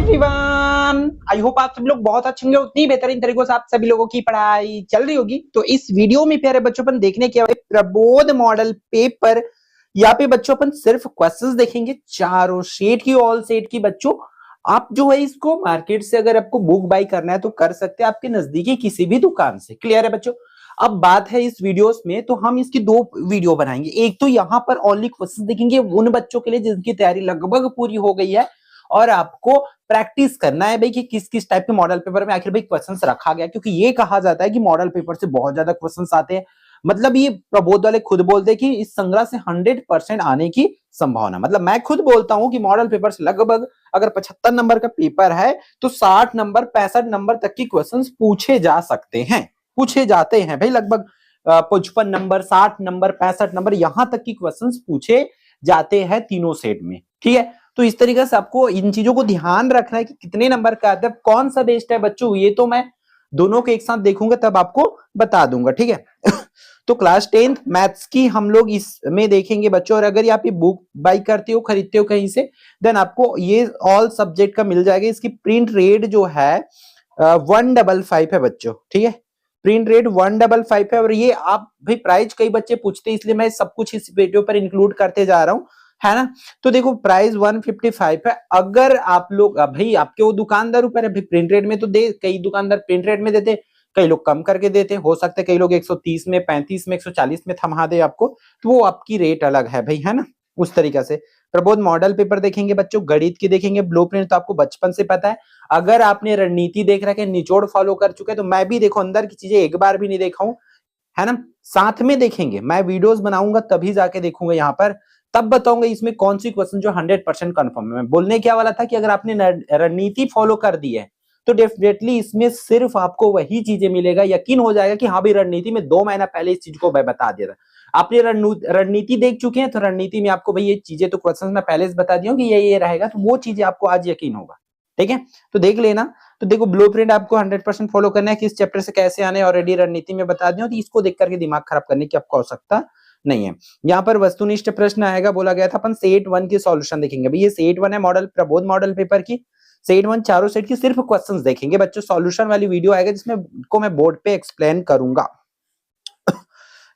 Everyone, I hope आप सब लोग बहुत अच्छे होंगे। उतनी बेहतरीन तरीकों से आप सभी लोगों की पढ़ाई चल रही होगी। तो इस वीडियो में प्यारे बच्चों अपन देखने के प्रबोध मॉडल पेपर, यहाँ पे बच्चों अपन सिर्फ क्वेश्चंस देखेंगे चारों सेट की, ऑल सेट की। बच्चों आप जो है इसको मार्केट से अगर आपको बुक बाई करना है तो कर सकते हैं, आपके नजदीकी किसी भी दुकान से। क्लियर है बच्चों? अब बात है इस वीडियोस में, तो हम इसकी दो वीडियो बनाएंगे। एक तो यहाँ पर ओनली क्वेश्चंस देखेंगे उन बच्चों के लिए जिनकी तैयारी लगभग पूरी हो गई है और आपको प्रैक्टिस करना है भाई कि किस किस टाइप के मॉडल पेपर में आखिर भाई क्वेश्चंस रखा गया, क्योंकि ये कहा जाता है कि मॉडल पेपर से बहुत ज्यादा क्वेश्चंस आते हैं। मतलब ये प्रबोध वाले खुद बोलते हैं कि इस संग्रह से 100% आने की संभावना, मतलब मैं खुद बोलता हूं कि मॉडल पेपर से लगभग अगर 75 नंबर का पेपर है तो 60 नंबर 65 नंबर तक की क्वेश्चंस पूछे जा सकते हैं, पूछे जाते हैं भाई। लगभग 55 नंबर 60 नंबर 65 नंबर यहां तक की क्वेश्चंस पूछे जाते हैं तीनों सेट में। ठीक है, तो इस तरीके से आपको इन चीजों को ध्यान रखना है कि कितने नंबर का आता है, कौन सा बेस्ट है बच्चों। ये तो मैं दोनों के एक साथ देखूंगा तब आपको बता दूंगा। ठीक है तो क्लास 10th मैथ्स की हम लोग इसमें देखेंगे बच्चों। और अगर आप ये बुक बाई करते हो, खरीदते हो कहीं से, देन आपको ये ऑल सब्जेक्ट का मिल जाएगा। इसकी प्रिंट रेट जो है 155 है बच्चों। ठीक है, प्रिंट रेट 155 है। और ये आप भाई प्राइस कई बच्चे पूछते हैं, इसलिए मैं सब कुछ इस वीडियो पर इंक्लूड करते जा रहा हूं, है ना। तो देखो प्राइस 155 है। अगर आप लोग भाई आपके वो दुकानदार ऊपर है, प्रिंट रेट में तो दे, कई दुकानदार प्रिंट रेट में देते, कई लोग कम करके देते, हो सकता है कई लोग 130 में 35 में 140 में थमा दे आपको, तो वो आपकी रेट अलग है भाई, है ना। उस तरीका से प्रबोध मॉडल पेपर देखेंगे बच्चों, गणित की देखेंगे, ब्लूप्रिंट तो आपको बचपन से पता है। अगर आपने रणनीति देख रखा है, निचोड़ फॉलो कर चुके हैं, तो मैं भी देखो अंदर की चीजें एक बार भी नहीं देखा हूं, है ना। साथ में देखेंगे, मैं वीडियोस बनाऊंगा तभी जाके देखूंगा यहाँ पर, तब बताऊंगा इसमें कौन सी क्वेश्चन जो 100% कंफर्म है। मैं बोलने क्या वाला था कि अगर आपने रणनीति फॉलो कर दी है तो डेफिनेटली इसमें सिर्फ आपको वही चीजें मिलेगा, यकीन हो जाएगा कि हाँ भाई रणनीति में 2 महीना पहले इस चीज को मैं बता दिया था। आपने रणनीति देख चुके हैं तो रणनीति में आपको भाई ये चीजें तो क्वेश्चन में पहले से बता दी कि ये रहेगा, तो वो चीजें आपको आज यकीन होगा। ठीक है, तो देख लेना। तो देखो ब्लूप्रिंट आपको 100% फॉलो करना है, किस चैप्टर से कैसे आने ऑलरेडी रणनीति में बता दिया, तो इसको देख करके दिमाग खराब करने की आपको आवश्यकता नहीं है। यहाँ पर वस्तुनिष्ठ प्रश्न आएगा, बोला गया था अपन सेट 1 की सॉल्यूशन देखेंगे। भाई ये सेट 1 है मॉडल प्रबोध मॉडल पेपर की, सेट 1 चारों सेट की सिर्फ क्वेश्चंस देखेंगे बच्चों। सॉल्यूशन वाली वीडियो आएगा जिसमें को मैं बोर्ड पे एक्सप्लेन करूंगा।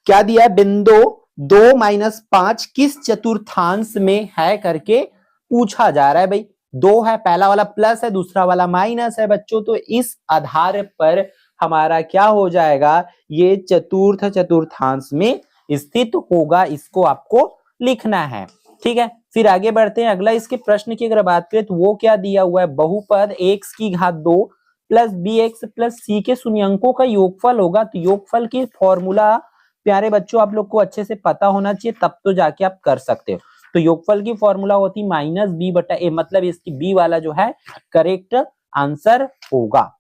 क्या दिया है, बिंदु 2-5 किस चतुर्थांश में है करके पूछा जा रहा है भाई। 2 है, पहला वाला प्लस है, दूसरा वाला माइनस है बच्चों। तो इस आधार पर हमारा क्या हो जाएगा, ये चतुर्थांश में स्थित होगा, इसको आपको लिखना है। ठीक है, फिर आगे बढ़ते हैं। अगला इसके प्रश्न की अगर बात करें तो वो क्या दिया हुआ है, बहुपद x की घात 2 प्लस bx प्लस c के शून्यंकों का योगफल होगा। तो योगफल की फॉर्मूला प्यारे बच्चों आप लोग को अच्छे से पता होना चाहिए, तब तो जाके आप कर सकते हो। तो योगफल की फॉर्मूला होती -b/a, मतलब इसकी b वाला जो है करेक्ट आंसर होगा।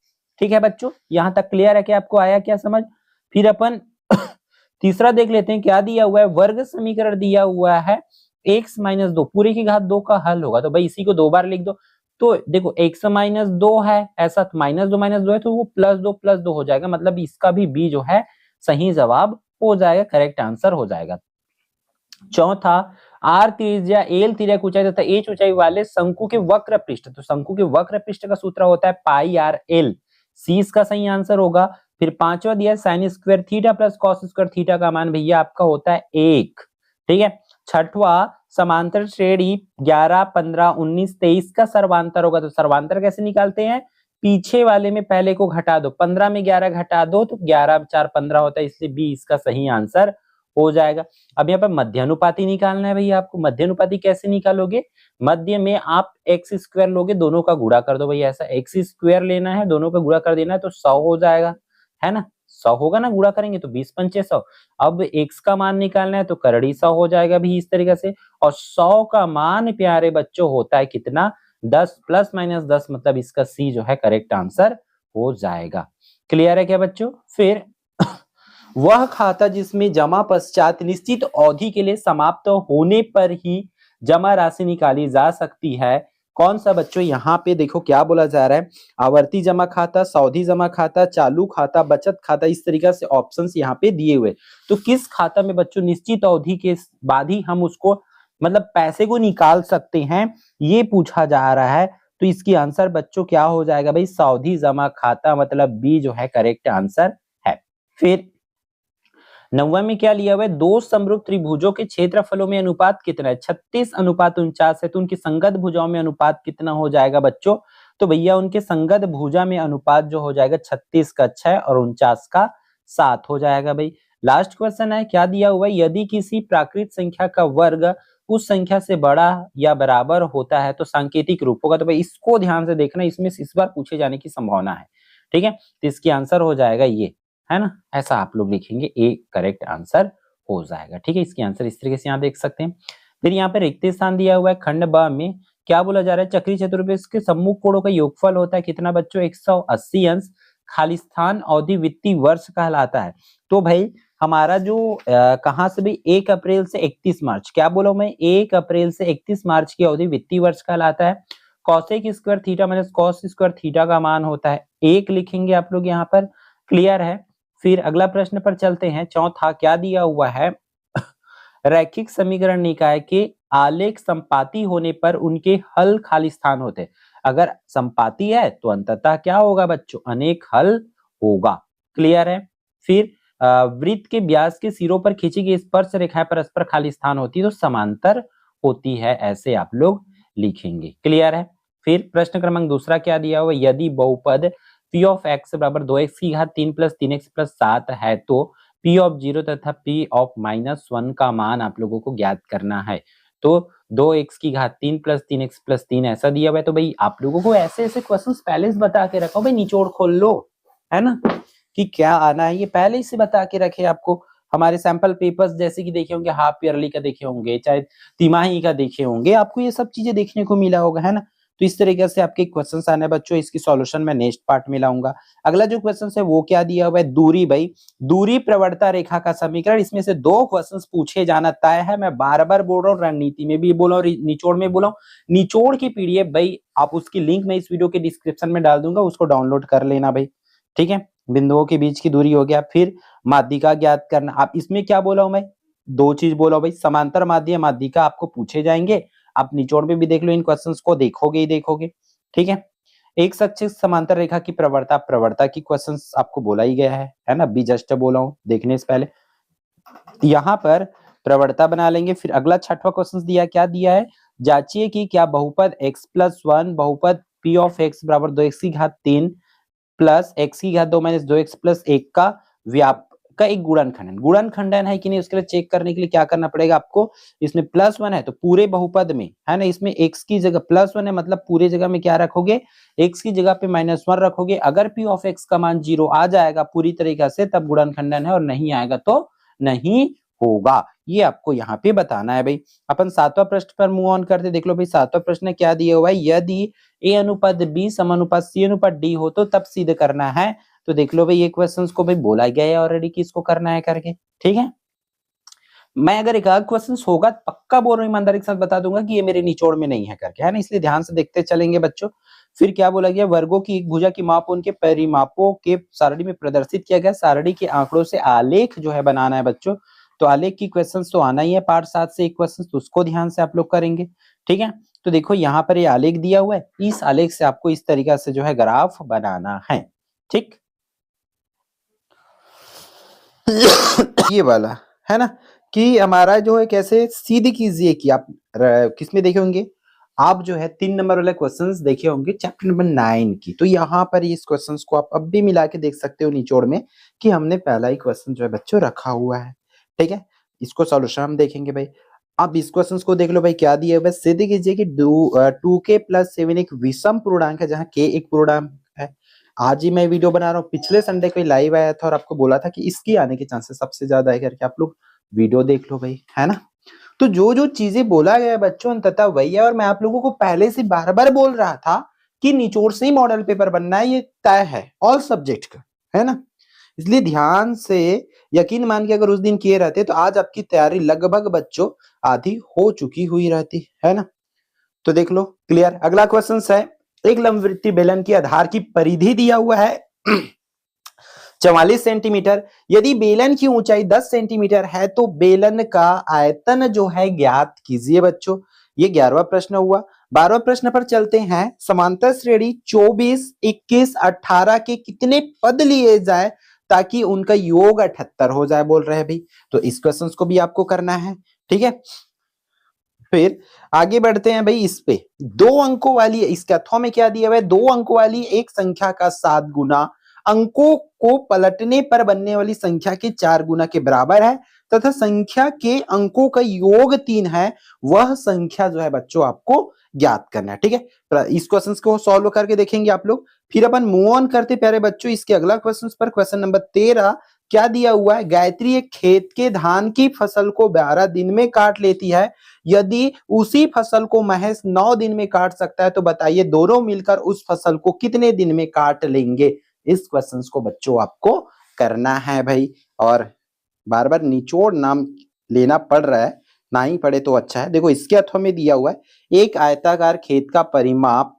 ठीक है बच्चों, यहां तक क्लियर है? क्या आपको आया क्या समझ? फिर अपन तीसरा देख लेते हैं, क्या दिया हुआ है, वर्ग समीकरण दिया हुआ है x-2 पूरे की घात 2 का हल होगा। तो भाई इसी को 2 बार लिख दो। तो देखो x-2 है ऐसा, -2 है तो वो +2 हो जाएगा, मतलब इसका भी b जो है सही जवाब हो जाएगा, करेक्ट आंसर हो जाएगा। चौथा, r त्रिज्या एल त्रिज्या की ऊंचाई तथा h ऊंचाई वाले शंकु के वक्र पृष्ठ, तो शंकु के वक्र पृष्ठ का सूत्र होता है πr/l, c इसका सही आंसर होगा। फिर पांचवा दिया sine square theta plus cos square theta का मान भैया आपका होता है 1। ठीक है, छठवा समांतर श्रेणी 11 15 19 23 का सर्वांतर होगा। तो सर्वांतर कैसे निकालते हैं, पीछे वाले में पहले को घटा दो, 15 में 11 घटा दो तो 11 4 15 होता है, इसलिए बी इसका सही आंसर हो जाएगा। अब यहाँ पर मध्यानुपाती निकालना है भैया आपको। मध्यानुपाती कैसे निकालोगे, मध्य में आप एक्स स्क्वायर लोगे, दोनों का गुणा कर दो भैया, ऐसा एक्स स्क्वायर लेना है, दोनों का गुणा कर देना है तो 100 हो जाएगा, है ना। 100 होगा ना, गुणा करेंगे तो 20 पंचे 100। अब x का मान निकालना है तो करड़ी 100 हो जाएगा भी इस तरीके से। और 100 का मान प्यारे बच्चों होता है कितना, 10 ± 10, मतलब इसका सी जो है करेक्ट आंसर हो जाएगा। क्लियर है क्या बच्चों? फिर वह खाता जिसमें जमा पश्चात निश्चित अवधि के लिए समाप्त होने पर ही जमा राशि निकाली जा सकती है, कौन सा बच्चों? यहाँ पे देखो क्या बोला जा रहा है, आवर्ती जमा खाता, सावधि जमा खाता, चालू खाता, बचत खाता, इस तरीके से ऑप्शंस यहाँ पे दिए हुए। तो किस खाता में बच्चों निश्चित अवधि के बाद ही हम उसको मतलब पैसे को निकाल सकते हैं, ये पूछा जा रहा है। तो इसकी आंसर बच्चों क्या हो जाएगा भाई, सावधि जमा खाता, मतलब बी जो है करेक्ट आंसर है। फिर 9वें में क्या लिया हुआ है, दो समरूप त्रिभुजों के क्षेत्रफलों में अनुपात कितना है, 36:49 है। तो उनकी संगत भुजाओं में अनुपात कितना हो जाएगा बच्चों, तो भैया उनके संगत भुजा में अनुपात जो हो जाएगा 36 का 6 और 49 का 7 हो जाएगा भाई। लास्ट क्वेश्चन है, क्या दिया हुआ है, यदि किसी प्राकृत संख्या का वर्ग उस संख्या से बड़ा या बराबर होता है तो सांकेतिक रूप होगा। तो भाई इसको ध्यान से देखना, इसमें इस बार पूछे जाने की संभावना है, ठीक है। तो इसकी आंसर हो जाएगा ये, है ना, ऐसा आप लोग लिखेंगे, ए करेक्ट आंसर हो जाएगा, ठीक है। इसकी आंसर इस तरीके से यहाँ देख सकते हैं। फिर यहाँ पे रिक्त स्थान दिया हुआ है खंड ब में, क्या बोला जा रहा है, चक्रीय चतुर्भुज के सम्मुख कोणों का योगफल होता है कितना बच्चों, 180 अंश, खाली स्थान अवधि वित्तीय वर्ष कहलाता है। तो भाई हमारा जो कहाँ से भी 1 अप्रैल से 31 मार्च, क्या बोला मैं, 1 अप्रैल से 31 मार्च की अवधि वित्तीय वर्ष कहलाता है। Cosec square theta minus cos square theta का मान होता है 1 लिखेंगे आप लोग यहाँ पर, क्लियर है। फिर अगला प्रश्न पर चलते हैं, चौथा क्या दिया हुआ है, रैखिक समीकरण निकाय के आलेख संपाती होने पर उनके हल खाली स्थान होते हैं। अगर संपाती है तो अंततः क्या होगा बच्चों, अनेक हल होगा, क्लियर है। फिर वृत्त के व्यास के सिरों पर खींची गई स्पर्श रेखाएं परस्पर खाली स्थान होती है तो समांतर होती है, ऐसे आप लोग लिखेंगे, क्लियर है। फिर प्रश्न क्रमांक दूसरा क्या दिया हुआ, यदि बहुपद p ऑफ x बराबर 2x की घात 3 प्लस 3x प्लस 7 है तो p ऑफ 0 तथा p ऑफ -1 का मान आप लोगों को ज्ञात करना है। तो 2x की घात 3 प्लस 3x प्लस 3 ऐसा दिया हुआ है। तो भाई आप लोगों को ऐसे ऐसे क्वेश्चंस पहले से बता के रखो भाई, निचोड़ खोल लो, है ना, कि क्या आना है ये पहले से बता के रखे आपको। हमारे सैंपल पेपर्स जैसे कि देखे होंगे, हाफ ईयरली का देखे होंगे, चाहे तिमाही का देखे होंगे, आपको ये सब चीजें देखने को मिला होगा, है ना। तो इस तरीके से आपके क्वेश्चंस आने बच्चों, इसकी सॉल्यूशन मैं नेक्स्ट पार्ट में लाऊंगा। अगला जो क्वेश्चन है वो क्या दिया हुआ है, दूरी भाई, दूरी प्रवणता रेखा का समीकरण। इसमें से 2 क्वेश्चंस पूछे जाना तय है, मैं बार बार बोल रहा हूँ, रणनीति में भी बोला और निचोड़ में बोला हूँ। निचोड़ की पीडीएफ भाई आप उसकी लिंक मैं इस वीडियो के डिस्क्रिप्शन में डाल दूंगा, उसको डाउनलोड कर लेना भाई, ठीक है। बिंदुओं के बीच की दूरी हो गया। फिर माध्यिका ज्ञात करना, आप इसमें क्या बोला हूं मैं, 2 चीज बोला हूं भाई, समांतर माध्य माध्यिका आपको पूछे जाएंगे, आप निचोड़ में भी देख लो, इन क्वेश्चंस को देखोगे ही देखोगे, ठीक है। एक सक्षिक समांतर रेखा की प्रवणता, प्रवणता की क्वेश्चंस आपको बोला ही गया है ना, बी जस्ट बोला हूं देखने से पहले, यहाँ पर प्रवणता बना लेंगे। फिर अगला 6वां क्वेश्चन दिया, क्या दिया है, जांचिए कि क्या बहुपद x+1 बहुपद p ऑफ x बराबर 2x की घात 3 प्लस x की घात 2 माइनस 2x प्लस 1 का व्याप का एक गुणनखंडन है कि नहीं, उसके लिए चेक करने के लिए क्या करना पड़ेगा आपको, इसमें +1 है तो पूरे बहुपद में, है ना, इसमें x की जगह +1 है मतलब पूरे जगह में क्या रखोगे, x की जगह पे -1 रखोगे। अगर p ऑफ x का मान 0 आ जाएगा पूरी तरीके से तब गुणनखंडन है, और नहीं आएगा तो नहीं होगा, ये आपको यहाँ पे बताना है भाई। अपन 7वां प्रश्न पर मूव ऑन करते, देख लो भाई 7वां प्रश्न क्या दिया हुआ है, यदि a अनुपात b समानुपात c अनुपात d हो तो तब सिद्ध करना है। तो देख लो भाई ये क्वेश्चंस को भाई बोला गया है ऑलरेडी कि इसको करना है करके, ठीक है। मैं अगर एक आध क्वेश्चन होगा पक्का बोल रहा हूँ, ईमानदारी के साथ बता दूंगा कि ये मेरे निचोड़ में नहीं है करके, है ना, इसलिए ध्यान से देखते चलेंगे बच्चों। फिर क्या बोला गया, वर्गों की एक भुजा की माप उनके परिमापों के सारणी में प्रदर्शित किया गया, सारणी के आंकड़ों से आलेख जो है बनाना है बच्चों। तो आलेख की क्वेश्चन तो आना ही है, पार्ट 7 से एक क्वेश्चन, तो उसको ध्यान से आप लोग करेंगे, ठीक है। तो देखो यहाँ पर ये आलेख दिया हुआ है, इस आलेख से आपको इस तरीका से जो है ग्राफ बनाना है, ठीक। ये वाला है ना, कि हमारा जो है कैसे सीधे कीजिए कि आप किसमें देखे होंगे, आप जो है 3 नंबर वाले क्वेश्चंस देखे होंगे चैप्टर नंबर 9 की। तो यहाँ पर इस क्वेश्चंस को आप अब भी मिला के देख सकते हो निचोड़ में, कि हमने पहला ही क्वेश्चन जो है बच्चों रखा हुआ है, ठीक है। इसको सॉल्यूशन हम देखेंगे भाई। अब इस क्वेश्चन को देख लो भाई, क्या दिया है, सिद्ध कीजिए कि 2k + 7 एक विषम पूर्णांक है जहाँ k एक पूर्णांक है। आज ही मैं वीडियो बना रहा हूँ, पिछले संडे को लाइव आया था और आपको बोला था कि इसकी आने के चांसेस सबसे ज्यादा है करके, आप लोग वीडियो देख लो भाई, है ना। तो जो जो चीजें बोला गया है बच्चों अंततः वही है, और मैं आप लोगों को पहले से बार बार बोल रहा था कि निचोड़ से ही मॉडल पेपर बनना है, ये तय है ऑल सब्जेक्ट का, है ना। इसलिए ध्यान से यकीन मान के अगर उस दिन किए रहते तो आज आपकी तैयारी लगभग बच्चों आधी हो चुकी हुई रहती, है ना। तो देख लो क्लियर। अगला क्वेश्चन है, एक लंबवृत्तीय बेलन की आधार की परिधि दिया हुआ है 44 सेंटीमीटर, यदि बेलन की ऊंचाई 10 सेंटीमीटर है तो बेलन का आयतन जो है ज्ञात कीजिए बच्चों। ये 11वां प्रश्न हुआ। 12वें प्रश्न पर चलते हैं। समांतर श्रेणी 24, 21, 18 के कितने पद लिए जाए ताकि उनका योग 78 हो जाए, बोल रहे हैं भाई। तो इस क्वेश्चन को भी आपको करना है, ठीक है। फिर आगे बढ़ते हैं भाई, इस पे 2 अंकों वाली, इसके अथवा में क्या दिया हुआ है, 2 अंकों वाली एक संख्या का 7 गुना अंकों को पलटने पर बनने वाली संख्या के 4 गुना के बराबर है तथा संख्या के अंकों का योग 3 है, वह संख्या जो है बच्चों आपको ज्ञात करना है, ठीक है। इस क्वेश्चन को सॉल्व करके देखेंगे आप लोग। फिर अपन मूव ऑन करते प्यारे बच्चों इसके अगला क्वेश्चन पर। क्वेश्चन नंबर 13 क्या दिया हुआ है, गायत्री एक खेत के धान की फसल को 12 दिन में काट लेती है, यदि उसी फसल को महज 9 दिन में काट सकता है तो बताइए दोनों मिलकर उस फसल को कितने दिन में काट लेंगे। इस क्वेश्चन को बच्चों आपको करना है भाई, और बार बार निचोड़ नाम लेना पड़ रहा है, ना ही पड़े तो अच्छा है। देखो इसके अथवा में दिया हुआ है, एक आयताकार खेत का परिमाप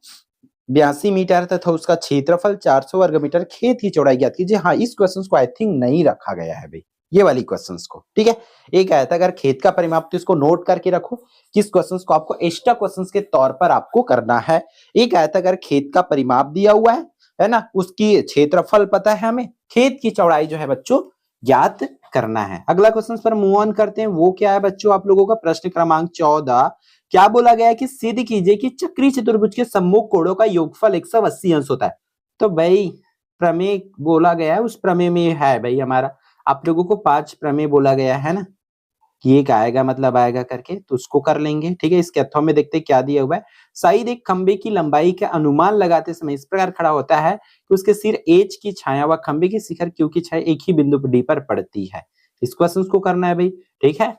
82 मीटर तथा उसका क्षेत्रफल 400 वर्ग मीटर, खेत की चौड़ाई ज्ञात कीजिए। हाँ, इस क्वेश्चन को आई थिंक नहीं रखा गया है भाई, ये वाली क्वेश्चंस को, ठीक है। एक आयताकार खेत का परिमाप, तो इसको नोट करके रखो, किस क्वेश्चंस को आपको एक्स्ट्रा क्वेश्चंस के तौर पर आपको करना है। एक आयताकार खेत का परिमाप दिया हुआ है ना, उसकी क्षेत्रफल पता है हमें, खेत की चौड़ाई जो है बच्चों ज्ञात करना है। अगला क्वेश्चन पर मूव ऑन करते हैं, वो क्या है बच्चों आप लोगों का, प्रश्न क्रमांक 14। क्या बोला गया है कि सिद्ध कीजिए कि चक्रीय चतुर्भुज के सम्मुख कोणों का योगफल 180 अंश होता है। तो भाई प्रमेय बोला गया है, उस प्रमेय में है भाई हमारा, आप लोगों को 5 प्रमेय बोला गया है ना, कि एक आएगा मतलब आएगा करके, तो उसको कर लेंगे, ठीक है। इसके अथवा में देखते क्या दिया हुआ है, शायद एक खंबे की लंबाई का अनुमान लगाते समय इस प्रकार खड़ा होता है कि उसके सिर एच की छाया व खंबे की शिखर क्यू की छाया एक ही बिंदु डी पर पड़ती है। इस क्वेश्चन को करना है भाई, ठीक है।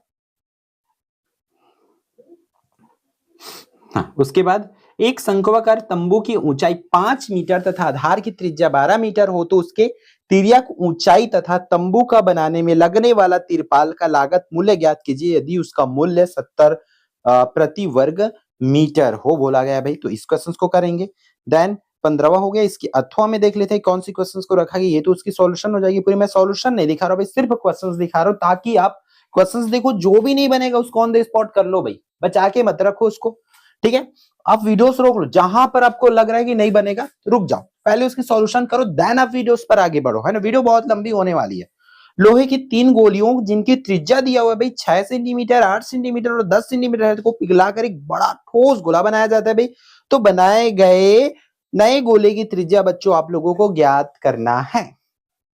हाँ, उसके बाद एक शंक्वाकार तंबू की ऊंचाई 5 मीटर तथा आधार की त्रिज्या 12 मीटर हो तो उसके तिर्यक ऊंचाई तथा तंबू का बनाने में लगने वाला तिरपाल का लागत मूल्य ज्ञात कीजिए यदि उसका मूल्य 70 प्रति वर्ग मीटर हो, बोला गया भाई। तो इस क्वेश्चन को करेंगे। देन 15वां हो गया, इसकी अथवा में देख लेते हैं कौन सी क्वेश्चन को रखा गया, ये तो उसकी सॉल्यूशन हो जाएगी पूरी। मैं सॉल्यूशन नहीं दिखा रहा भाई, सिर्फ क्वेश्चन दिखा रहा हूँ ताकि आप क्वेश्चन देखो, जो भी नहीं बनेगा उसको ऑन द स्पॉट कर लो भाई, बचा के मत रखो उसको, ठीक है। आप वीडियोस रोक लो, जहां पर आपको लग रहा है कि नहीं बनेगा रुक जाओ, पहले उसकी सॉल्यूशन करो, देन आप वीडियोस पर आगे बढ़ो, है ना। वीडियो बहुत लंबी होने वाली है। लोहे की 3 गोलियों जिनकी त्रिज्या दिया हुआ है भाई 6 सेंटीमीटर, 8 सेंटीमीटर और 10 सेंटीमीटर है, को पिघलाकर एक बड़ा ठोस गोला बनाया जाता है भाई। तो बनाए गए नए गोले की त्रिज्या बच्चों आप लोगों को ज्ञात करना है,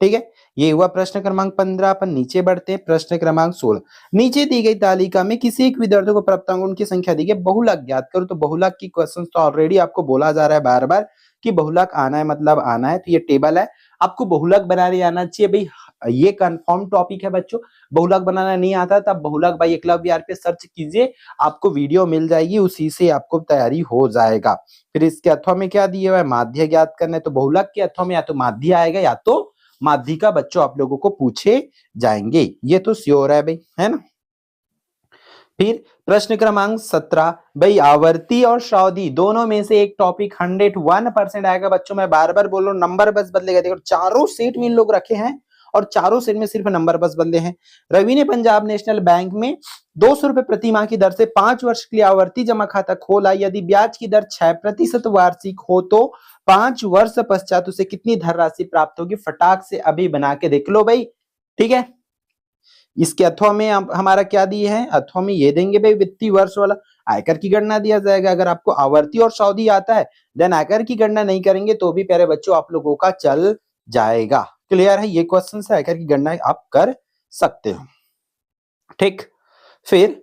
ठीक है। ये हुआ प्रश्न क्रमांक 15। अपन नीचे बढ़ते हैं, प्रश्न क्रमांक 16। नीचे दी गई तालिका में किसी एक विद्यार्थी को प्राप्त अंकों की संख्या दी गई, बहुलक ज्ञात करो। तो बहुलक की क्वेश्चन तो ऑलरेडी आपको बोला जा रहा है बार बार कि बहुलक आना है मतलब आना है, तो ये टेबल है, आपको बहुलक बनाने आना चाहिए भाई, ये कंफर्म टॉपिक है बच्चों। बहुलक बनाना नहीं आता तब बहुलक भाई एकलव्य यार पे सर्च कीजिए, आपको वीडियो मिल जाएगी, उसी से आपको तैयारी हो जाएगा। फिर इसके अथवा में क्या दिया हुआ है, माध्य ज्ञात करना है। तो बहुलक के अथवा में या तो माध्य आएगा या तो माध्यिका बच्चों आप लोगों को पूछे जाएंगे, ये तो श्योर है भाई, है ना। फिर प्रश्न क्रमांक 17 भाई, आवर्ती और सावधि दोनों में से एक टॉपिक 101% आएगा बच्चों। मैं बार बार बोल रहा हूँ, नंबर बस बदलेगा। देखो चारों सेट में इन लोग रखे हैं और चारों सेट में सिर्फ नंबर बस बदले हैं। रवि ने पंजाब नेशनल बैंक में 200 रुपए प्रति माह की दर से 5 वर्ष के लिए आवर्ती जमा खाता खोला, यदि ब्याज की दर 6% वार्षिक हो तो 5 वर्ष पश्चात उसे कितनी धनराशि प्राप्त होगी। फटाक से अभी बना के देख लो भाई, ठीक है। इसके अथवा में हमारा क्या दिए हैं, अथवा में ये देंगे भाई वित्तीय वर्ष वाला, आयकर की गणना दिया जाएगा। अगर आपको आवर्ती और सावधि आता है देन आयकर की गणना नहीं करेंगे तो भी प्यारे बच्चों आप लोगों का चल जाएगा। क्लियर है, ये क्वेश्चन है, आयकर की गणना आप कर सकते हो, ठीक। फिर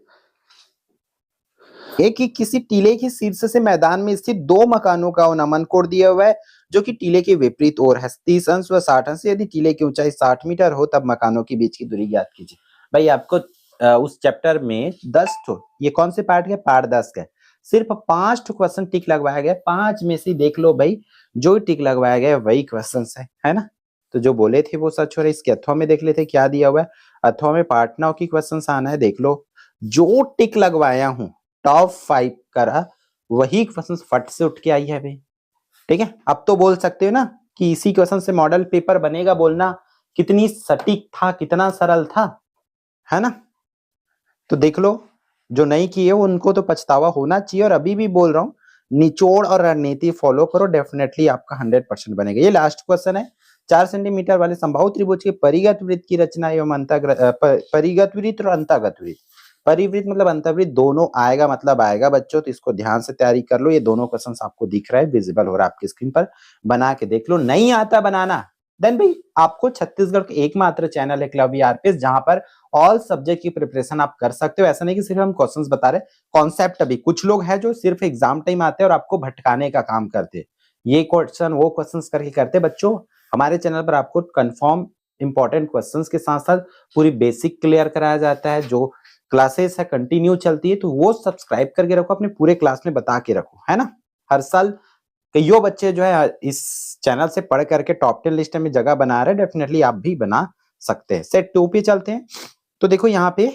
एक ही किसी टीले के शीर्ष से मैदान में स्थित 2 मकानों का नमन कोण दिया हुआ है जो कि टीले के विपरीत ओर है, 30 अंश व 60 अंश। यदि टीले की ऊंचाई 60 मीटर हो तब मकानों के बीच की दूरी ज्ञात कीजिए। भाई आपको उस चैप्टर में 10 ठो, ये कौन से पार्ट के, पार्ट 10 का, सिर्फ 5 ठो क्वेश्चन टिक लगवाया गया। 5 में से देख लो भाई, जो टिक लगवाया गया वही क्वेश्चन है ना। तो जो बोले थे वो सच हो रहा है। इसके अथवा में देख लेते क्या दिया हुआ है, अथवा में पार्ट 9 की क्वेश्चन आना है, देख लो। जो टिक लगवाया हूं टॉप 5 करा वही क्वेश्चन फट से उठ के आई है भाई, ठीक है। अब तो बोल सकते हो ना कि इसी क्वेश्चन से मॉडल पेपर बनेगा, बोलना कितनी सटीक था, कितना सरल था, है ना। तो देख लो, जो नहीं किए उनको तो पछतावा होना चाहिए। और अभी भी बोल रहा हूं, निचोड़ और रणनीति फॉलो करो, डेफिनेटली आपका 100% बनेगा। ये लास्ट क्वेश्चन है। 4 सेंटीमीटर वाले समबाहु त्रिभुज के परिगत वृत्त की रचना एवं परिगत वृत्त और अंतःगत वृत्त, परिवृत्त मतलब अंतःवृत्त दोनों आएगा, मतलब आएगा बच्चों, तो इसको ध्यान से तैयारी कर लो। ये दोनों क्वेश्चंस आपको दिख रहा है, विजिबल हो रहा है आपकी स्क्रीन पर, बना के देख लो। नहीं आता बनाना देन भाई आपको छत्तीसगढ़ का एकमात्र चैनल है क्लब आरपीएस, जहां पर ऑल सब्जेक्ट की प्रिपरेशन आप कर सकते हो। ऐसा नहीं कि सिर्फ हम क्वेश्चंस बता रहे, कॉन्सेप्ट अभी कुछ लोग हैं जो सिर्फ एग्जाम टाइम आते हैं और आपको भटकाने का काम करते हैं, ये क्वेश्चन वो क्वेश्चंस करके करते। बच्चों हमारे चैनल पर आपको कंफर्म इंपॉर्टेंट क्वेश्चंस के साथ साथ पूरी बेसिक क्लियर कराया जाता है। जो क्लासेस है कंटिन्यू चलती है, तो वो सब्सक्राइब करके रखो, अपने पूरे क्लास में बता के रखो, है ना। हर साल कईयों बच्चे जो है इस चैनल से पढ़ करके टॉप 10 लिस्ट में जगह बना रहे हैं, डेफिनेटली आप भी बना सकते हैं। सेट 2 पे चलते हैं। तो देखो यहाँ पे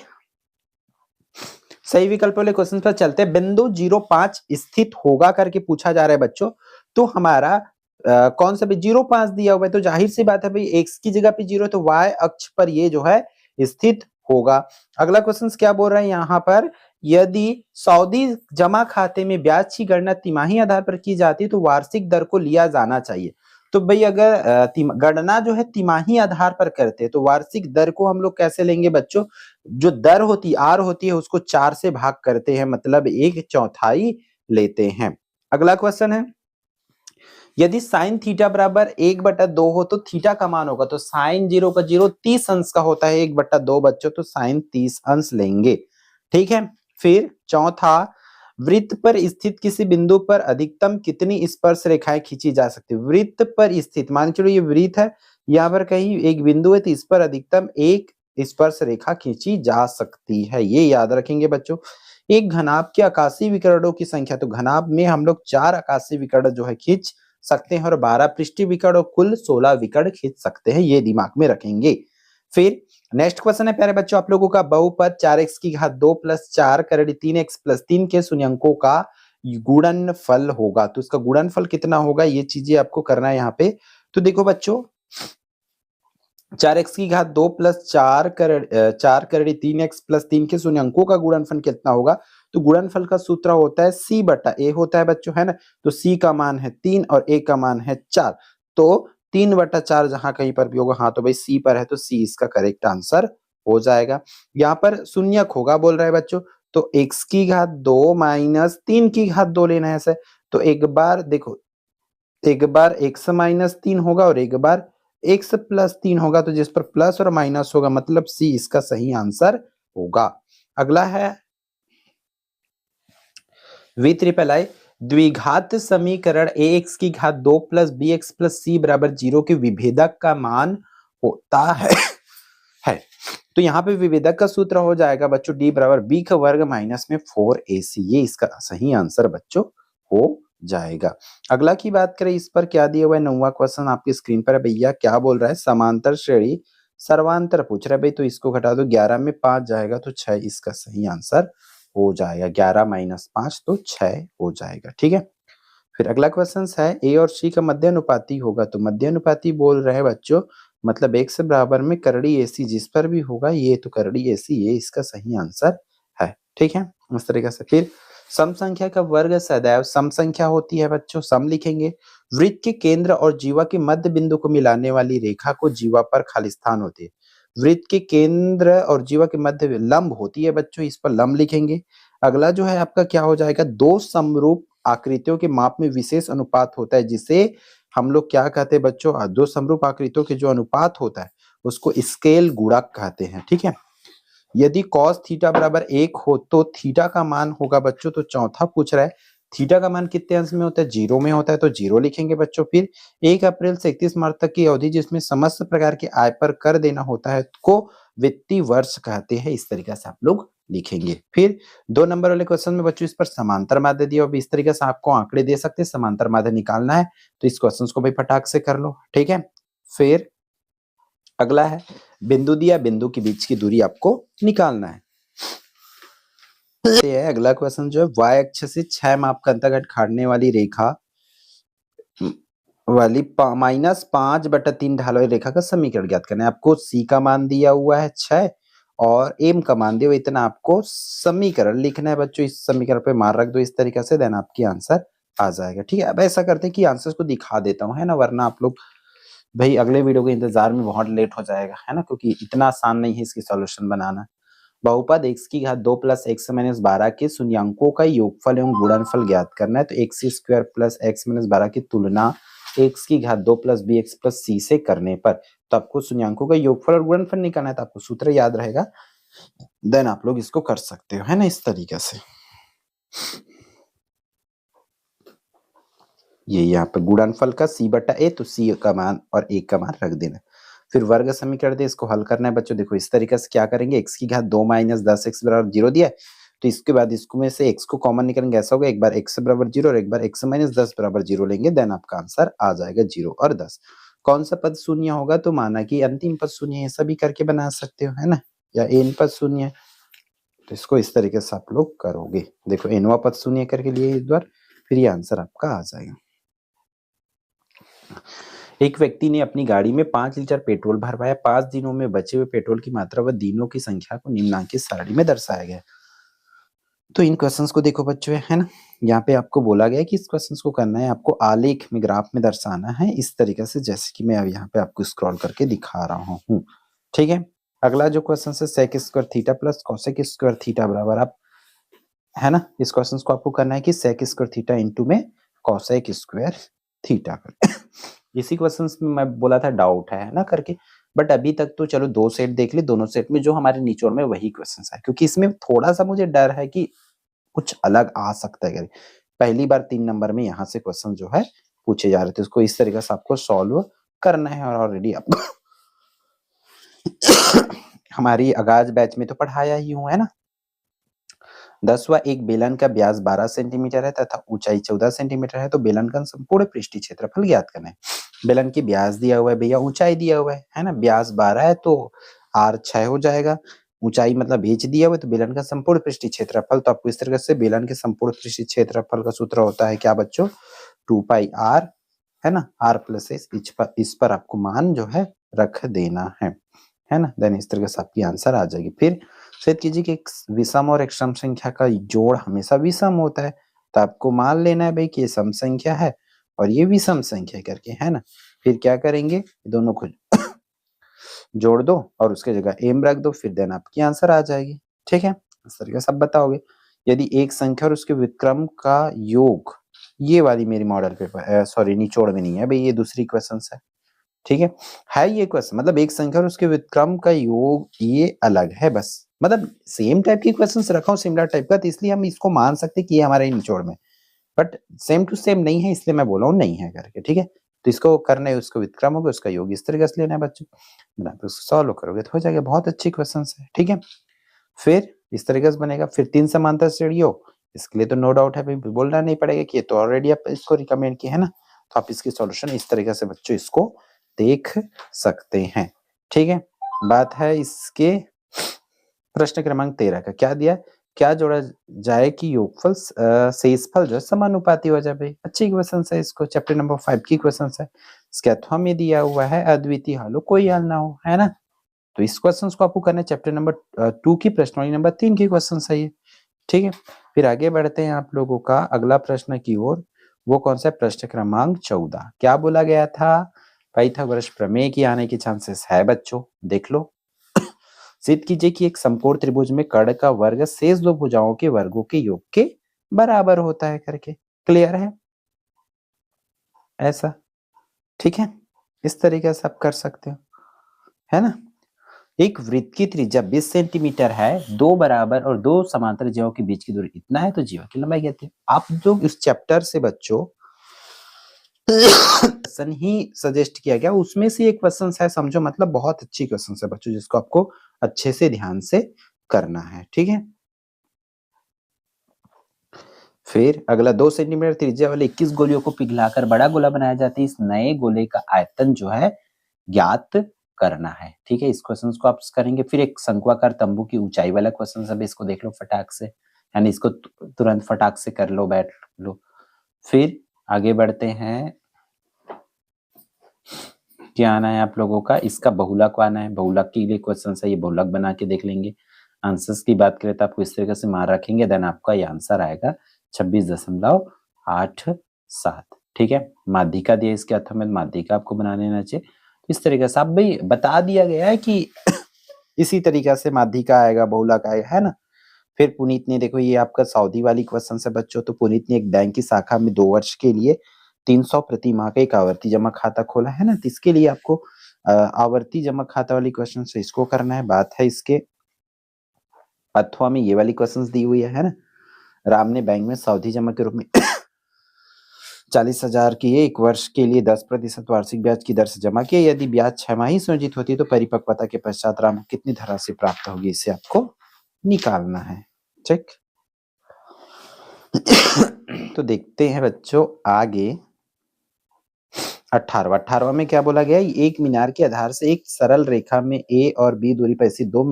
सही विकल्प वाले क्वेश्चन पर चलते हैं। बिंदु 05 स्थित होगा करके पूछा जा रहा है बच्चों, तो हमारा कौन सा भी 05 दिया हुआ है, तो जाहिर सी बात है भाई x की जगह पे 0 तो y अक्ष पर ये जो है स्थित होगा। अगला क्वेश्चन क्या बोल रहा है यहाँ पर, यदि सऊदी जमा खाते में ब्याज की गणना तिमाही आधार पर की जाती है तो वार्षिक दर को लिया जाना चाहिए। तो भाई अगर गणना जो है तिमाही आधार पर करते हैं तो वार्षिक दर को हम लोग कैसे लेंगे बच्चों, जो दर होती आर होती है उसको 4 से भाग करते हैं, मतलब 1/4 लेते हैं। अगला क्वेश्चन है, यदि साइन थीटा बराबर 1/2 हो तो थीटा का मान होगा, तो साइन 0 का 0 30 अंश का होता है, 1/2 बच्चों, तो साइन 30 अंश लेंगे। ठीक है। फिर चौथा, वृत्त पर स्थित किसी बिंदु पर अधिकतम कितनी स्पर्श रेखाएं खींची जा सकती है। वृत्त पर स्थित मान के चलो ये वृत्त है, यहाँ पर कहीं एक बिंदु है तो इस पर अधिकतम एक स्पर्श रेखा खींची जा सकती है, ये याद रखेंगे बच्चों। एक घनाभ के आकाशीय विकर्णों की संख्या, तो घनाभ में हम लोग 4 आकाशीय विकर्ण जो है खींच सकते हैं और 12 पृष्ठीय विकर्ण और कुल 16 विकर्ण खींच सकते हैं, ये दिमाग में रखेंगे। फिर नेक्स्ट क्वेश्चन है प्यारे बच्चों आप लोगों का, बहुपद 4x की घात 2 + 4 करड़ी 3x + 3 के शून्यंकों का गुणनफल होगा। तो इसका गुणनफल कितना होगा, ये चीजें आपको करना है यहाँ पे। तो देखो बच्चों 4x की घात 2 + 4 करड़ी 3x + 3 के शून्यंकों का गुणनफल कितना होगा, तो गुणनफल का सूत्र होता है c/a होता है बच्चों, है ना। तो c का मान है 3 और a का मान है 4, तो 3/4 जहां कहीं पर भी होगा, हाँ तो भाई c पर है तो c इसका करेक्ट आंसर हो जाएगा। यहाँ पर शून्यक होगा बोल रहा है बच्चों, तो x की घात 2 - 3 की घात 2 लेना है ऐसे। तो एक बार देखो, एक बार x - 3 होगा और एक बार x + 3 होगा, तो जिस पर प्लस और माइनस होगा मतलब सी इसका सही आंसर होगा। अगला है V3I, द्विघात समीकरण ax की घात 2 + bx + c = 0 के विभेदक का मान होता है। तो यहाँ पे विभेदक का सूत्र हो जाएगा बच्चों d = b का वर्ग - 4ac, ये इसका सही आंसर बच्चों हो जाएगा। अगला की बात करें, इस पर क्या दिया हुआ है, 9वां क्वेश्चन आपकी स्क्रीन पर है भैया। क्या बोल रहा है, समांतर श्रेणी सर्वांतर पूछ रहा है भाई, तो इसको घटा दो, 11 में 5 जाएगा तो 6 इसका सही आंसर हो जाएगा। 11 - 5 तो 6 हो जाएगा। ठीक है। फिर अगला क्वेश्चन है, ए और सी का मध्यानुपाती होगा, तो मध्यानुपाती बोल रहे हैं बच्चों, मतलब एक से बराबर में करड़ी एसी जिस पर भी होगा, ये तो करड़ी एसी, ये इसका सही आंसर है। ठीक है, इस तरीके से। फिर सम संख्या का वर्ग सदैव सम संख्या होती है बच्चों, सम लिखेंगे। वृत्त के केंद्र और जीवा के मध्य बिंदु को मिलाने वाली रेखा को जीवा पर खालिस्तान होती है। वृत्त के केंद्र और जीवा के मध्य लंब होती है बच्चों, इस पर लंब लिखेंगे। अगला जो है आपका क्या हो जाएगा, दो समरूप आकृतियों के माप में विशेष अनुपात होता है, जिसे हम लोग क्या कहते हैं बच्चों, दो समरूप आकृतियों के जो अनुपात होता है उसको स्केल गुणक कहते हैं। ठीक है। यदि cos थीटा बराबर 1 हो तो थीटा का मान होगा बच्चों, तो चौथा पूछ रहा है थीटा का मान कितने अंश में होता है, 0 में होता है, तो 0 लिखेंगे बच्चों। फिर 1 अप्रैल से 31 मार्च तक की अवधि जिसमें समस्त प्रकार के आय पर कर देना होता है को वित्तीय वर्ष कहते हैं, इस तरीके से आप लोग लिखेंगे। फिर 2 नंबर वाले क्वेश्चन में बच्चों इस पर समांतर माध्य दिया, अब इस तरीके से आपको आंकड़े दे सकते हैं, समांतर माध्य निकालना है तो इस क्वेश्चन को भाई फटाक से कर लो। ठीक है। फिर अगला है, बिंदु दिया, बिंदु के बीच की दूरी आपको निकालना है। अगला क्वेश्चन जो है, y अक्ष से 6 माप का अंतर्गत काटने वाली रेखा वाली -5/3 ढाल वाली रेखा का समीकरण ज्ञात करना है। आपको c का मान दिया हुआ है 6 और m का मान दिया हुआ, इतना आपको समीकरण लिखना है बच्चों। इस समीकरण पे मार रख दो इस तरीके से, देन आपकी आंसर आ जाएगा। ठीक है, अब ऐसा करते हैं कि आंसर्स को दिखा देता हूँ, है ना, वरना आप लोग भाई अगले वीडियो के इंतजार में बहुत लेट हो जाएगा, है ना, क्योंकि इतना आसान नहीं है इसकी सॉल्यूशन बनाना। बहुपद x की घात 2 प्लस एक्स माइनस 12 के शून्यांकों का योगफल एवं गुणनफल ज्ञात करना है। तो x square plus x minus 12 की तुलना x की घात 2 प्लस बी एक्स प्लस सी से करने पर तो आपको शून्यांकों का योगफल और गुणनफल निकालना है। तो आपको सूत्र याद रहेगा, देन आप लोग इसको कर सकते हो, है ना, इस तरीके से। ये यहाँ पे गुणनफल का c बटा a, तो c का मान और a का मान रख देना। फिर वर्ग समीकरण दे, इसको हल करना है बच्चों। देखो इस तरीके से क्या करेंगे, x की घात 2 माइनस 10x बराबर 0 दिया है, तो इसके बाद इसको में से x को कॉमन निकालेंगे। ऐसा होगा, एक बार x बराबर 0 और एक बार x माइनस 10 बराबर 0 लेंगे, देन आपका आंसर आ जाएगा 0 और 10। कौन सा पद शून्य होगा, तो माना कि अंतिम पद शून्य है, ऐसा भी करके बना सकते हो, है ना, या n पद शून्य है, तो इसको इस तरीके से आप लोग करोगे। देखो nवा पद शून्य करके लिए इस बार, फिर ये आंसर आपका आ जाएगा। एक व्यक्ति ने अपनी गाड़ी में 5 लीटर पेट्रोल भरवाया। 5 दिनों में बचे हुए पेट्रोल की मात्रा व दिनों की संख्या को निम्नांकित सारणी में दर्शाया गया। तो इन क्वेश्चंस को देखो बच्चों, है ना, यहाँ पे आपको बोला गया है कि इस क्वेश्चंस को करना है, आपको आलेख में ग्राफ में दर्शाना है इस तरीके से, जैसे कि मैं अब यहाँ पे आपको स्क्रॉल करके दिखा रहा हूँ। ठीक है, अगला जो क्वेश्चन है sec square theta plus cosec square theta बराबर आप, है ना, इस क्वेश्चन को आपको करना है कि सेक स्क्वायर थीटा इंटू में कोसेक स्क्वायर थीटा कर इसी क्वेश्चन में मैं बोला था डाउट है ना करके, बट अभी तक तो चलो 2 सेट देख ले, दोनों सेट में जो हमारे निचोड़ में वही क्वेश्चन है, क्योंकि इसमें थोड़ा सा मुझे डर है कि कुछ अलग आ सकता है। पहली बार 3 नंबर में यहाँ से क्वेश्चन जो है पूछे जा रहे थे, उसको इस तरीके से आपको सॉल्व करना है। और ऑलरेडी आपको हमारी आगाज बैच में तो पढ़ाया ही हूँ, है ना। 10वां एक बेलन का व्यास 12 सेंटीमीटर है तथा ऊंचाई 14 सेंटीमीटर है, तो बेलन का संपूर्ण पृष्ठीय क्षेत्रफल ज्ञात करना है। बेलन की व्यास दिया हुआ है भैया, ऊंचाई दिया हुआ है ना, व्यास 12 है तो r 6 हो जाएगा, ऊंचाई मतलब h दिया हुआ है, तो बेलन का संपूर्ण पृष्ठीय क्षेत्रफल, तो आपको इस तरह से बेलन के संपूर्ण पृष्ठीय क्षेत्रफल का सूत्र होता है क्या बच्चों, 2 पाई r, है ना, r प्लस s, इस पर आपको मान जो है रख देना है ना, देन इस तरह से आपकी आंसर आ जाएगी। फिर सिद्ध कीजिए कि एक विषम और एक सम संख्या का जोड़ हमेशा विषम होता है, तो आपको मान लेना है भाई कि ये सम संख्या है और ये विषम संख्या करके, है ना। फिर क्या करेंगे, दोनों को जोड़ दो और उसके जगह m रख दो, फिर देन आपकी आंसर आ जाएगी। ठीक है, इस तरीके से आप बताओगे। यदि एक संख्या और उसके व्युत्क्रम का योग, ये वाली मेरी मॉडल पेपर सॉरी निचोड़ में नहीं है भाई, ये दूसरी क्वेश्चन है। ठीक है ये क्वेश्चन, मतलब एक संख्या और उसके व्युत्क्रम का योग ये अलग है, बस मतलब सेम टाइप की क्वेश्चंस रखा हूं सिमिलर टाइप का, तो इसलिए हम इसको मान सकते कि ये हमारे निचोड़ में, बट सेम टू सेम नहीं है, इसलिए मैं बोल रहा हूँ नहीं है करके। ठीक है, तो इसको करना है, उसको व्युत्क्रम होगा, उसका योग इस तरीके से लेना है बच्चों, आप इसको सॉल्व करोगे तो हो जाएगा। बहुत अच्छी क्वेश्चन है। ठीक है, फिर इस तरीके से बनेगा। फिर 3 समांतर श्रेणियों, इसके लिए तो नो डाउट है भाई, बोलना नहीं पड़ेगा कि ये तो ऑलरेडी आप इसको रिकमेंड किए है ना, तो आप इसकी सॉल्यूशन इस तरीके से बच्चों इसको देख सकते हैं। ठीक है, बात है इसके प्रश्न क्रमांक 13 का, क्या दिया, क्या जोड़ा जाए कि योगफल शेषफल जो है समानुपाती हो जाए भाई। अच्छी क्वेश्चन है, इसको चैप्टर नंबर 5 की क्वेश्चन है। इसके अथवा में दिया हुआ है अद्वितीय हल हो, कोई हल ना हो, है ना, तो इस क्वेश्चन को आपको करना है चैप्टर नंबर 2 की प्रश्नोत्तरी नंबर 3 की क्वेश्चन है ये। ठीक है, फिर आगे बढ़ते हैं आप लोगों का अगला प्रश्न की ओर, वो कौन सा प्रश्न क्रमांक 14। क्या बोला गया था, पाइथागोरस प्रमेय की आने के चांसेस है बच्चों, देख लो। सिद्ध कीजिए कि एक समकोण त्रिभुज में कर्ण का वर्ग शेष दो भुजाओं के वर्गों के योग के बराबर होता है करके। क्लियर है ऐसा? ठीक है, इस तरीके से आप कर सकते हो, है ना। एक वृत्त की त्रिज्या 20 सेंटीमीटर है, दो बराबर और दो समांतर जीवों के बीच की दूरी इतना है, तो जीवा की लंबाई कहते हैं। आप जो इस चैप्टर से बच्चों क्वेश्चन ही सजेस्ट किया गया, उसमें से एक क्वेश्चन है, समझो मतलब बहुत अच्छी क्वेश्चन है बच्चों, जिसको आपको अच्छे से ध्यान से करना है। ठीक है, फिर अगला 2 सेंटीमीटर त्रिज्या वाले 21 गोलियों को पिघलाकर बड़ा गोला बनाया जाता है, इस नए गोले का आयतन जो है ज्ञात करना है। ठीक है, इस क्वेश्चन को आप करेंगे। फिर एक शंक्वाकार तंबू की ऊंचाई वाला क्वेश्चन है, इसको देख लो फटाक से, यानी इसको तुरंत फटाक से कर लो, बैठ लो। फिर आगे बढ़ते हैं, क्या आना है आप लोगों का, इसका बहुलक आना है, बहुलक के लिए क्वेश्चन है, ये बहुलक बना के देख लेंगे। आंसर्स की बात करें तो आपको इस तरीके से मार रखेंगे, देन आपका ये आंसर आएगा 26.8 7। ठीक है, माध्यिका दिया इसके अर्थों में, माध्यिका आपको बना लेना चाहिए। इस तरीके से आप भाई बता दिया गया है कि इसी तरीके से माध्यिका आएगा, बहुलक आएगा, है ना। फिर पुनीत ने, देखो ये आपका सऊदी वाली क्वेश्चन है बच्चों, तो पुनीत ने एक बैंक की शाखा में 2 वर्ष के लिए 300 प्रति माह का एक आवर्ती जमा खाता खोला है ना, तो इसके लिए आपको आवर्ती जमा खाता वाली क्वेश्चन से इसको करना है। बात है इसके अथवा में ये वाली क्वेश्चंस दी हुई है ना। राम ने बैंक में सावधि जमा के रूप में 40,000 की एक वर्ष के लिए 10% वार्षिक ब्याज की दर से जमा किया। यदि ब्याज 6 माही सुनिश्चित होती है तो परिपक्वता के पश्चात राम को कितनी धनराशि प्राप्त होगी, इसे आपको निकालना है। ठीक, तो देखते हैं बच्चों आगे 18वां में क्या बोला गया, एक मीनार के आधार से एक सरल रेखा में ए और बी दूरी पर स्थित 2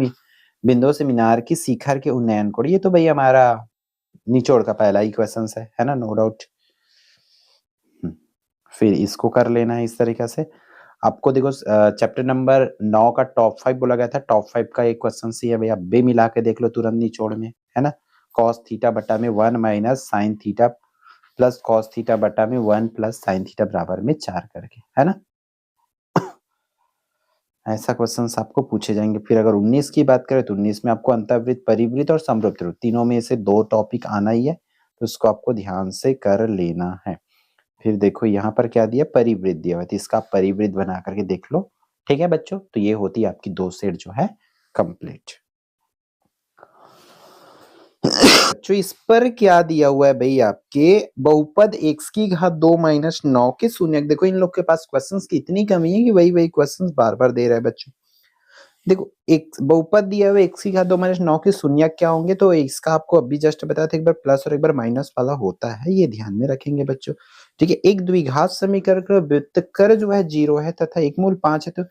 बिंदुओं से मीनार की शिखर के उन्नयन कोण, ये तो भाई हमारा निचोड़ का पहला ही क्वेश्चन है ना, नो डाउट। फिर इसको कर लेना है इस तरीके से। आपको देखो चैप्टर नंबर 9 का टॉप 5 बोला गया था, टॉप 5 का एक क्वेश्चन सी है भैया, बे मिला के देख लो तुरंत निचोड़ में, है ना। cos थीटा बटा में 1 minus sin theta plus cos theta बटा में 1 प्लस sin थीटा बराबर में 4 करके, है ना। ऐसा क्वेश्चन आपको पूछे जाएंगे। फिर अगर 19 की बात करें तो 19 में आपको अंतर्वृत्त, परिवृत्त और समवृत्त तीनों में से 2 टॉपिक आना ही है, तो उसको आपको ध्यान से कर लेना है। फिर देखो यहाँ पर क्या दिया, परिवृत्त दिया हुआ है, तो इसका आप परिवृत्त बना करके देख लो। ठीक है बच्चों, तो ये होती है आपकी 2 सेट जो है कंप्लीट। बच्चों इस पर क्या दिया हुआ है भाई, आपके बहुपद x की घात 2 माइनस 9 के शून्य। देखो इन लोग के पास क्वेश्चंस की इतनी कमी है कि वही क्वेश्चंस बार बार दे रहा है बच्चों। देखो एक बहुपद दिया हुआ x की घात 2 माइनस 9 के शून्य क्या होंगे, तो इसका आपको अभी जस्ट बताया था, एक बार प्लस और एक बार माइनस वाला होता है, ये ध्यान में रखेंगे बच्चों। ठीक है, एक द्विघात समीकरण का व्युत्कर जो है 0 है तथा एक मूल 5 है, तो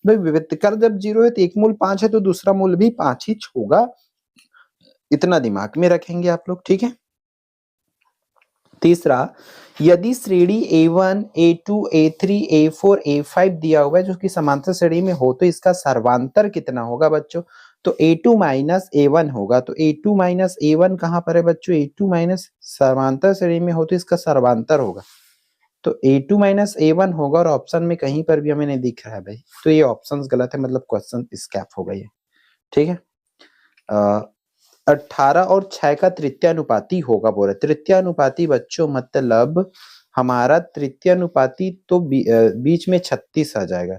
भाई व्युत्कर जब 0 है तो एक मूल 5 है तो दूसरा मूल भी 5 ही होगा, इतना दिमाग में रखेंगे आप लोग। ठीक है, तीसरा, यदि श्रेणी A1, A2, A3, A4, A5 दिया हुआ है जो कि समांतर श्रेणी में हो तो इसका सर्वांतर कितना होगा बच्चों, तो A2 माइनस A1 होगा। तो A2 माइनस A1 कहां पर है बच्चों, A2 माइनस समांतर श्रेणी में हो तो इसका सर्वांतर होगा, तो A2 माइनस A1 होगा, और ऑप्शन में कहीं पर भी हमें नहीं दिख रहा है भाई, तो ये ऑप्शंस गलत है, मतलब क्वेश्चन स्कैप हो गई है। ठीक है, 18 और 6 का तृतीयानुपाती होगा बोल रहे, तृतीयानुपाती बच्चों मतलब हमारा तृतीयानुपाती तो बीच में 36 आ जाएगा,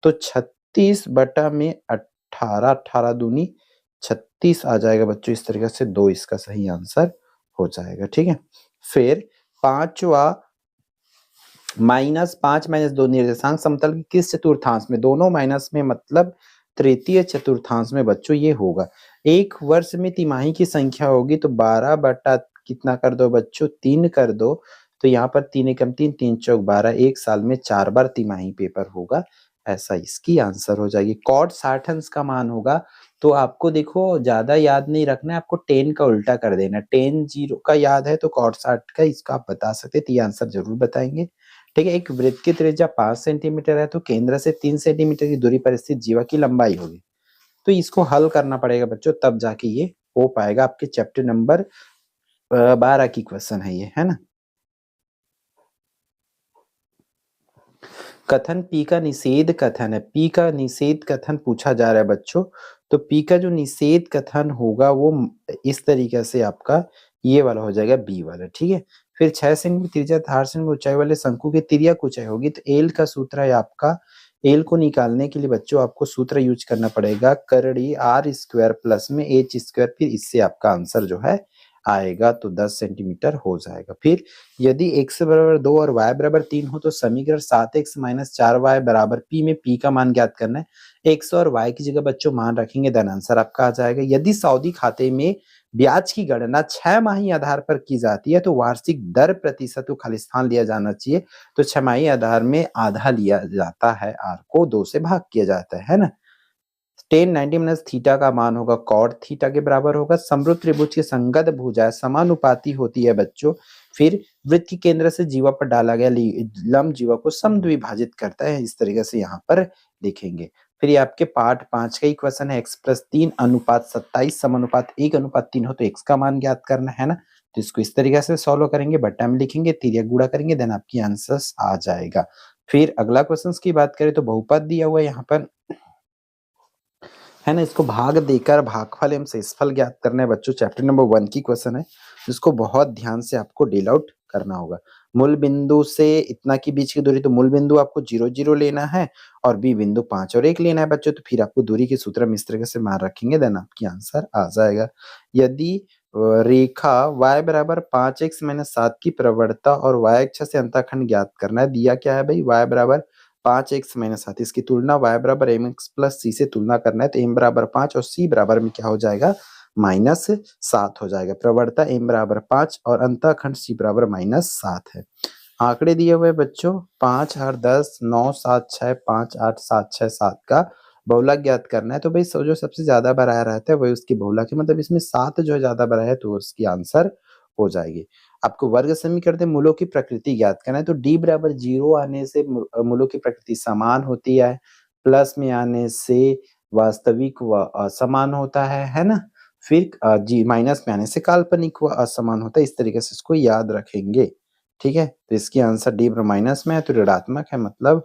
तो 36 बटा में 18, 18 दूनी 36 आ जाएगा बच्चों, इस तरीके से 2 इसका सही आंसर हो जाएगा। ठीक है, फिर 5वां -5 - 2 निर्देशांक समतल के किस चतुर्थांश में, दोनों माइनस में मतलब तृतीय चतुर्थांश में बच्चों ये होगा। एक वर्ष में तिमाही की संख्या होगी तो 12 बटा कितना कर दो बच्चों, 3 कर दो, तो यहाँ पर 3 एकम 3, 3 चौक 12, एक साल में 4 बार तिमाही पेपर होगा, ऐसा इसकी आंसर हो जाएगी। कॉट 60 अंश का मान होगा, तो आपको देखो ज्यादा याद नहीं रखना है, आपको 10 का उल्टा कर देना, 10 0 का याद है तो कॉट 60 का इसका आप बता सकते, तो ये आंसर जरूर बताएंगे। ठीक है, एक वृत्त की त्रिज्या 5 सेंटीमीटर है तो केंद्र से 3 सेंटीमीटर की दूरी पर स्थित जीवा की लंबाई होगी, तो इसको हल करना पड़ेगा बच्चों, तब जाके ये हो पाएगा। आपके चैप्टर नंबर 12 की क्वेश्चन है ये, है ना। कथन पी का निषेध कथन है, पी का निषेध कथन पूछा जा रहा है बच्चों, तो पी का जो निषेध कथन होगा वो इस तरीके से आपका ये वाला हो जाएगा, बी वाला। ठीक है, फिर 6 सेंटीमीटर त्रिज्या 8 सेंटीमीटर ऊंचाई वाले शंकु की तिर्यक ऊंचाई होगी, तो एल का सूत्र है आपका, एल को निकालने के लिए बच्चों आपको सूत्र यूज करना पड़ेगा, करड़ी आर स्क्वायर प्लस में एच स्क्वायर, फिर इससे आपका आंसर जो है आएगा, तो 10 सेंटीमीटर हो जाएगा। फिर यदि x बराबर 2 और y बराबर 3 हो तो समीकरण 7x - 4y बराबर p में p का मान ज्ञात करना है। x और y की जगह बच्चों मान रखेंगे, देन आंसर आपका आ जाएगा। यदि सऊदी खाते में ब्याज की गणना 6 माही आधार पर की जाती है तो वार्षिक दर प्रतिशत को खालिस्तान लिया जाना चाहिए, तो 6 माही आधार में आधा लिया जाता है, r को 2 से भाग किया जाता है ना। tan 90 माइनस थीटा का मान होगा cot थीटा के बराबर होगा। समरुप त्रिभुज की संगत भुजाएं समानुपाती होती है बच्चों। फिर वृत्त के केंद्र से जीवा पर डाला गया लंब जीवा को समद्विभाजित करता है, इस तरीके से यहाँ पर लिखेंगे। फिर ये आपके पार्ट 5 का ही क्वेश्चन है, x + 3 = 27 समानुपात 1 = 3 हो तो x का मान ज्ञात करना है ना। तो इसको इस तरीके से सॉल्व करेंगे, बट्टा में लिखेंगे, तिर्यक गुणा करेंगे, देन आपकी आंसर्स आ जाएगा। फिर अगला क्वेश्चंस की बात करें तो बहुपद दिया हुआ है यहाँ पर, है ना, इसको भाग देकर भागफल एवं शेषफल ज्ञात करना है बच्चों। चैप्टर नंबर 1 की क्वेश्चन है, जिसको बहुत ध्यान से आपको डील आउट करना होगा। मूल बिंदु से इतना की बीच की दूरी, तो मूल बिंदु आपको 0 0 लेना है और बी बिंदु 5 और 1 लेना है बच्चों। तो फिर आपको दूरी के सूत्र हम इस तरीके से मान रखेंगे, देन आपकी आंसर आ जाएगा। यदि रेखा y बराबर 5x - 7 की प्रवणता और y अक्ष से अंतःखंड ज्ञात करना है। दिया क्या है भाई, y बराबर 5x - 7, इसकी तुलना y बराबर mx प्लस c से तुलना करना है। तो m बराबर 5 और c बराबर में क्या हो जाएगा, -7 हो जाएगा। प्रवणता m बराबर 5 और अंतःखंड c बराबर -7 है। आंकड़े दिए हुए बच्चों 5 8 10 9 7 6 5 8 7 6 7 का बहुलक ज्ञात करना है। तो भाई जो सबसे ज्यादा बढ़ाया रहता है वही उसकी बहुलक है, मतलब इसमें 7 जो ज्यादा बढ़ाया है तो उसकी आंसर हो जाएगी। आपको वर्ग समीकरण मूलों की प्रकृति ज्ञात करना है। तो d बराबर 0 आने से मूलों की प्रकृति समान होती है, प्लस में आने से वास्तविक व असमान होता है ना। फिर जी माइनस में आने से काल्पनिक व असमान होता है। इस तरीके से इसको याद रखेंगे, ठीक है। तो इसकी आंसर डी माइनस में है तो ऋणात्मक है, मतलब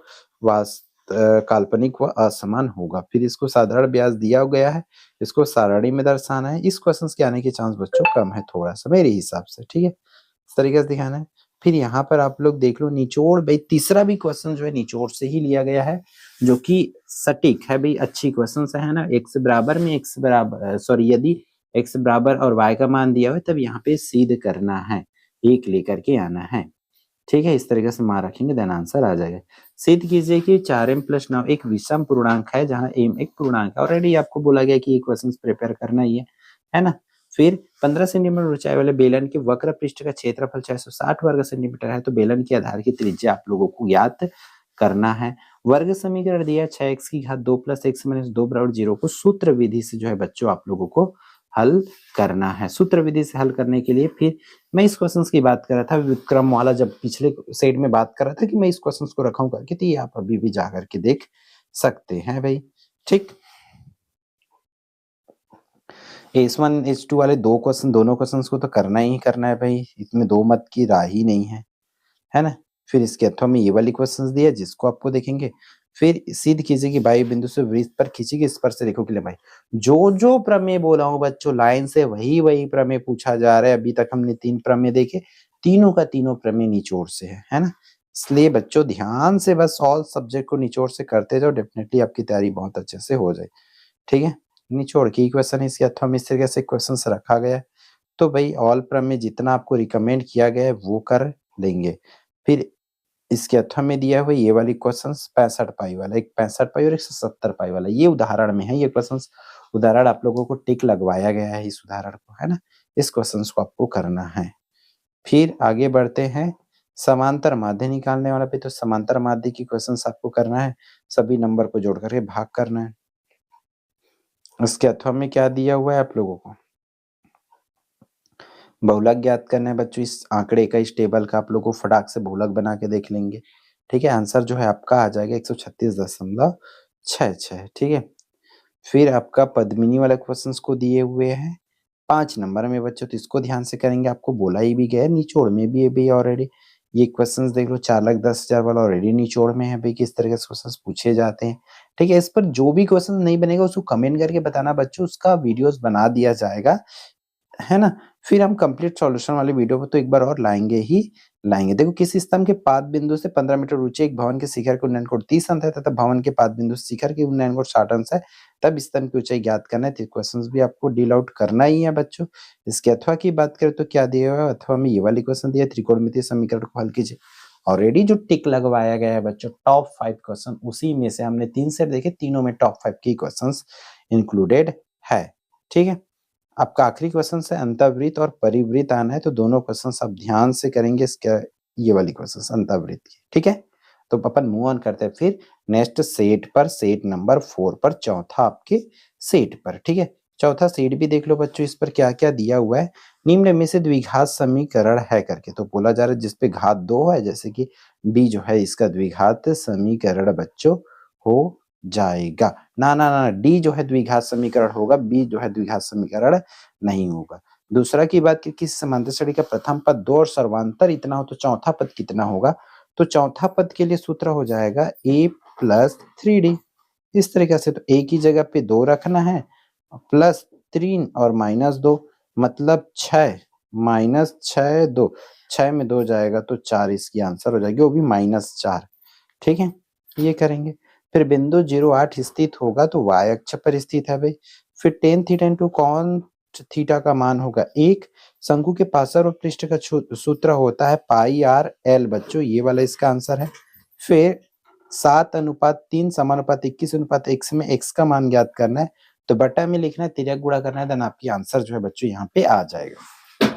काल्पनिक व असमान होगा। फिर इसको साधारण ब्याज दिया गया है, इसको सारणी में दर्शाना है। इस क्वेश्चन के आने के चांस बच्चों कम है थोड़ा सा मेरे हिसाब से, ठीक है, इस तरीके से दिखाना है। फिर यहाँ पर आप लोग देख लो निचोड़, भाई तीसरा भी क्वेश्चन जो है निचोड़ से ही लिया गया है, जो कि सटीक है भाई, अच्छी क्वेश्चन है ना। x बराबर में x बराबर सॉरी यदि x बराबर और y का मान दिया हुआ तब यहाँ पे सिद्ध करना है, एक लेकर के आना है, ठीक है। इस तरीके से मान रखेंगे, देन आंसर आ जाएगा। सिद्ध कीजिए कि 4m + 9 एक विषम पूर्णांक है जहां m एक पूर्णांक है। ऑलरेडी आपको बोला गया कि ये क्वेश्चंस प्रिपेयर करना ही है ना। फिर 15 सेंटीमीटर ऊंचाई वाले बेलन के वक्र पृष्ठ का क्षेत्रफल 660 वर्ग सेंटीमीटर है। तो बेलन के आधार की त्रिज्या आप लोगों को ज्ञात करना है। वर्ग समीकरण दिया 6x की घात 2 + x - 2 बराबर 0 को सूत्र विधि से जो है बच्चों आप लोगों को हल करना है। सूत्र विधि से हल करने के लिए फिर मैं इस क्वेश्चन की बात कर रहा था व्युत्क्रम वाला, जब पिछले सेट में बात कर रहा था कि मैं इस क्वेश्चन को रखा हूं करके, तो ये आप अभी भी जा करके देख सकते हैं भाई, ठीक। S1 S2 वाले दो क्वेश्चन, दोनों क्वेश्चंस को तो करना ही करना है भाई, इसमें दो मत की राह ही नहीं है ना। फिर इसके अथवा में ये वाली क्वेश्चंस दिया जिसको आपको देखेंगे। फिर सिद्ध कीजिए कि बाई बिंदु से वृत्त पर खींची स्पर्श रेखा के लिए भाई जो जो प्रमेय बोला हूं बच्चों लाइन से वही वही प्रमेय पूछा जा रहा है। अभी तक हमने 3 प्रमेय देखे, तीनों का तीनों प्रमेय निचोड़ से है ना। इसलिए बच्चों ध्यान से बस ऑल सब्जेक्ट को निचोड़ से करते जाओ, डेफिनेटली आपकी तैयारी बहुत अच्छे से हो जाए, ठीक है। निचोड़ की क्वेश्चन इसके अथवा में इस तरीके से क्वेश्चन रखा गया है। तो भाई ऑल प्रमेय जितना आपको रिकमेंड किया गया है वो कर लेंगे। फिर इसके अथवा में दिया हुआ ये वाली क्वेश्चंस 65 पाई वाला, एक 65 पाई और 170 पाई वाला, ये उदाहरण में है। ये क्वेश्चंस उदाहरण आप लोगों को टिक लगवाया गया है इस उदाहरण को, है ना। इस क्वेश्चंस को आपको करना है। फिर आगे बढ़ते हैं, समांतर माध्य निकालने वाला पे, तो समांतर माध्य की क्वेश्चंस आपको करना है, सभी नंबर को जोड़ करके भाग करना है। इसके अथवा में क्या दिया हुआ है आप लोगों को, बहुलक ज्ञात करना है बच्चों। इस आंकड़े का, इस टेबल का आप लोगों को फटाक से बहुलक बना के देख लेंगे, ठीक है। आंसर जो है आपका आ जाएगा 136.66, ठीक है। फिर आपका पद्मिनी वाला क्वेश्चंस को दिए हुए हैं 5 नंबर में बच्चों, तो इसको ध्यान से करेंगे। आपको बोला ही भी गया है निचोड़ में भी है भाई ऑलरेडी। ये क्वेश्चंस देख लो 4,10,000 वाला ऑलरेडी निचोड़ में है भाई, किस तरह के क्वेश्चंस पूछे जाते हैं, ठीक है। इस पर जो भी क्वेश्चन नहीं बनेगा उसको कमेंट करके बताना बच्चों, उसका वीडियोस बना दिया जाएगा, है ना। फिर हम कंप्लीट सॉल्यूशन वाले वीडियो को तो एक बार और लाएंगे ही लाएंगे। देखो किस स्तंभ के पाद बिंदु से 15 मीटर ऊंचे एक भवन के शिखर के उन्नयन कोण 30 अंश है तथा भवन के पाद बिंदु से शिखर के उन्नयन कोण 60 अंश है, तब स्तंभ की ऊंचाई ज्ञात करना है। तो क्वेश्चंस भी आपको डील आउट करना ही है बच्चों। इसके अथवा की बात करें तो क्या दिया हुआ है, अथवा में ये वाली क्वेश्चन दिया त्रिकोणमितीय समीकरण को हल कीजिए। ऑलरेडी जो टिक लगवाया गया है बच्चों टॉप 5 क्वेश्चन, उसी में से हमने 3 सेट देखे, तीनों में टॉप 5 की क्वेश्चन इंक्लूडेड है, ठीक है। आपका आखिरी क्वेश्चन है अंतःवृत्त और परिवृत्त आना है, तो दोनों क्वेश्चन आप ध्यान से करेंगे। इसका ये वाली क्वेश्चन अंतःवृत्त की, ठीक है। तो अपन मूव ऑन करते हैं फिर नेक्स्ट सेट पर, सेट नंबर 4 पर, चौथा आपके सेट पर, ठीक है। चौथा सेट भी देख लो बच्चों, इस पर क्या क्या दिया हुआ है। निम्न में से द्विघात समीकरण है करके, तो बोला जा रहा है जिसपे घात 2 है, जैसे कि बी जो है इसका द्विघात समीकरण बच्चों हो जाएगा। ना ना ना डी जो है द्विघात समीकरण होगा, बी जो है द्विघात समीकरण नहीं होगा। दूसरा की बात की किसी समांतर श्रेणी का प्रथम पद 2 और सर्वांतर इतना हो तो चौथा पद कितना होगा, तो चौथा पद के लिए सूत्र हो जाएगा a प्लस 3d। इस तरीके से तो a की जगह पे 2 रखना है प्लस 3 और माइनस 2, मतलब 6 माइनस 6 2, 6 में 2 जाएगा तो 4 इसकी आंसर हो जाएगी, वो भी -4। ठीक है, ये करेंगे। फिर बिंदु 08 स्थित होगा तो y अक्ष पर स्थित है भाई। फिर tan theta into cot theta का मान होगा 1। शंकु के पार्श्व और पृष्ठ का सूत्र होता है पाई आर एल बच्चों, ये वाला इसका आंसर है। फिर 7:3 समानुपात 21:x में x का मान ज्ञात करना है, तो बटा में लिखना है, तिर्यक गुणा करना है, देन आपकी आंसर जो है बच्चों यहाँ पे आ जाएगा।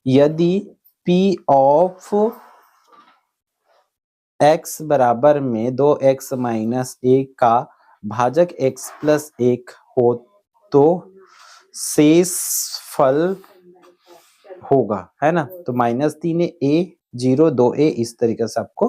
यदि p ऑफ x बराबर में 2x माइनस 1 का भाजक x प्लस 1 हो तो शेष फल होगा, है ना। तो -3 a 0 2a इस तरीके से आपको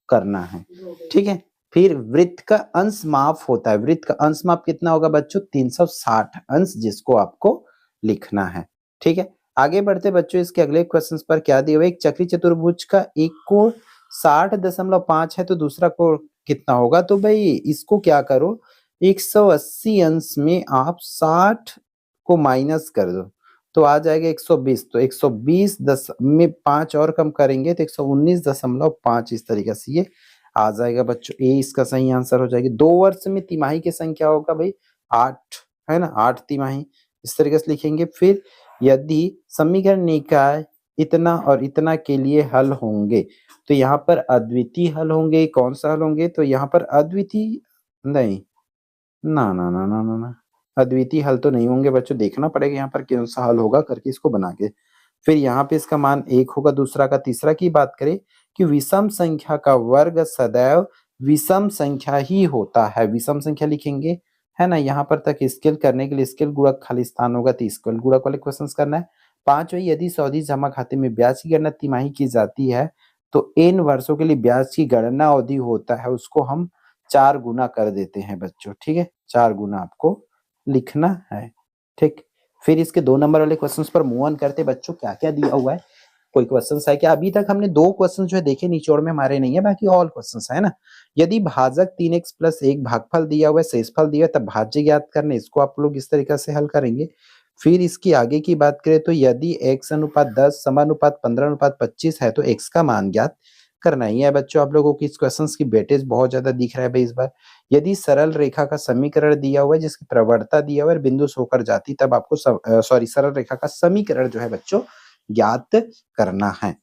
करना है। ठीक है, फिर वृत्त का अंश माप होता है। वृत्त का अंश माप कितना होगा बच्चों, 360 अंश, जिसको आपको लिखना है। ठीक है, आगे बढ़ते बच्चों इसके अगले क्वेश्चन पर क्या दिया हुआ है। एक चक्री चतुर्भुज का एक कोण 60.5 है तो दूसरा कोण कितना होगा, तो भाई इसको क्या करो, 180 अंश में आप 60 को माइनस कर दो तो आ जाएगा 120, तो 120 में 5 और कम करेंगे तो 119.5 इस तरीके से ये आ जाएगा बच्चों, ए इसका सही आंसर हो जाएगी। 2 वर्ष में तिमाही की संख्या होगा भाई 8, है ना, 8 तिमाही इस तरीके से लिखेंगे। फिर यदि समीकरण निकाय इतना और इतना के लिए हल होंगे तो यहाँ पर अद्वितीय हल होंगे। कौन सा हल होंगे, तो यहाँ पर अद्वितीय नहीं, ना ना ना ना ना ना अद्वितीय हल तो नहीं होंगे बच्चों, देखना पड़ेगा यहाँ पर कौन सा हल होगा करके इसको बना के। फिर यहाँ पे इसका मान 1 होगा दूसरा का। तीसरा की बात करें कि विषम संख्या का वर्ग सदैव विषम संख्या ही होता है, विषम संख्या लिखेंगे, है ना। यहाँ पर तक स्केल करने के लिए स्केल गुणक खाली स्थान होगा तो स्केल गुणक वाले क्वेश्चन करना है। 5 यदि सावधि जमा खाते में ब्याज की गणना तिमाही की जाती है तो n वर्षों के लिए ब्याज की गणना अवधि होता है, उसको हम 4 गुना कर देते हैं बच्चों। ठीक है, 4 गुना आपको लिखना है। ठीक, फिर इसके 2 नंबर वाले क्वेश्चंस पर मूव ऑन करते बच्चों, क्या क्या दिया हुआ है, कोई क्वेश्चंस है क्या। अभी तक हमने 2 क्वेश्चन जो है देखे, निचोड़ में हमारे नहीं है, बाकी ऑल क्वेश्चंस है ना। यदि भाजक 3x प्लस 1 भागफल दिया हुआ है, शेषफल दिया है, तब भाज्य ज्ञात करने, इसको आप लोग इस तरीके से हल करेंगे। फिर इसकी आगे की बात करें तो यदि x/10 समानुपात 15/25 है तो x का मान ज्ञात करना ही है बच्चों। आप लोगों की इस क्वेश्चंस की वेटेज बहुत ज्यादा दिख रहा है भाई इस बार। यदि सरल रेखा का समीकरण दिया हुआ है जिसकी प्रवणता दिया हुआ है बिंदु से होकर जाती, तब आपको सरल रेखा का समीकरण जो है बच्चों ज्ञात करना है।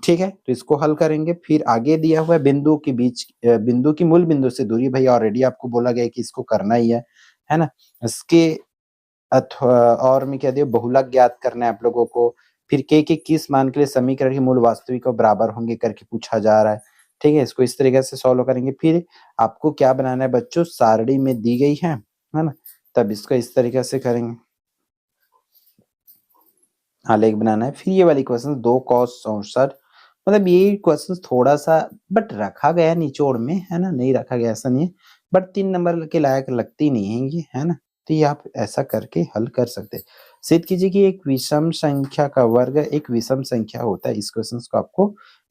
ठीक है, तो इसको हल करेंगे। फिर आगे दिया हुआ है बिंदु के बीच, बिंदु की मूल बिंदु से दूरी, भाई ऑलरेडी आपको बोला गया कि इसको करना ही है ना। इसके और में क्या दिया, बहुलक ज्ञात करना है आप लोगों को। फिर के किस मान के लिए समीकरण के मूल वास्तविक और बराबर होंगे करके पूछा जा रहा है। ठीक है, इसको इस तरीके से सॉल्व करेंगे। फिर आपको क्या बनाना है बच्चों, सारणी में दी गई है ना, तब इसको इस तरीके से करेंगे, आलेख बनाना है। फिर ये वाली क्वेश्चन 2 cos 64, मतलब ये क्वेश्चन थोड़ा सा बट रखा गया निचोड़ में, है ना, नहीं रखा गया ऐसा नहीं है, बट 3 नंबर के लायक लगती नहीं है ये, है ना। तो ये आप ऐसा करके हल कर सकते हैं। सिद्ध कीजिए कि एक विषम संख्या का वर्ग एक विषम संख्या होता है। इस क्वेश्चन को आपको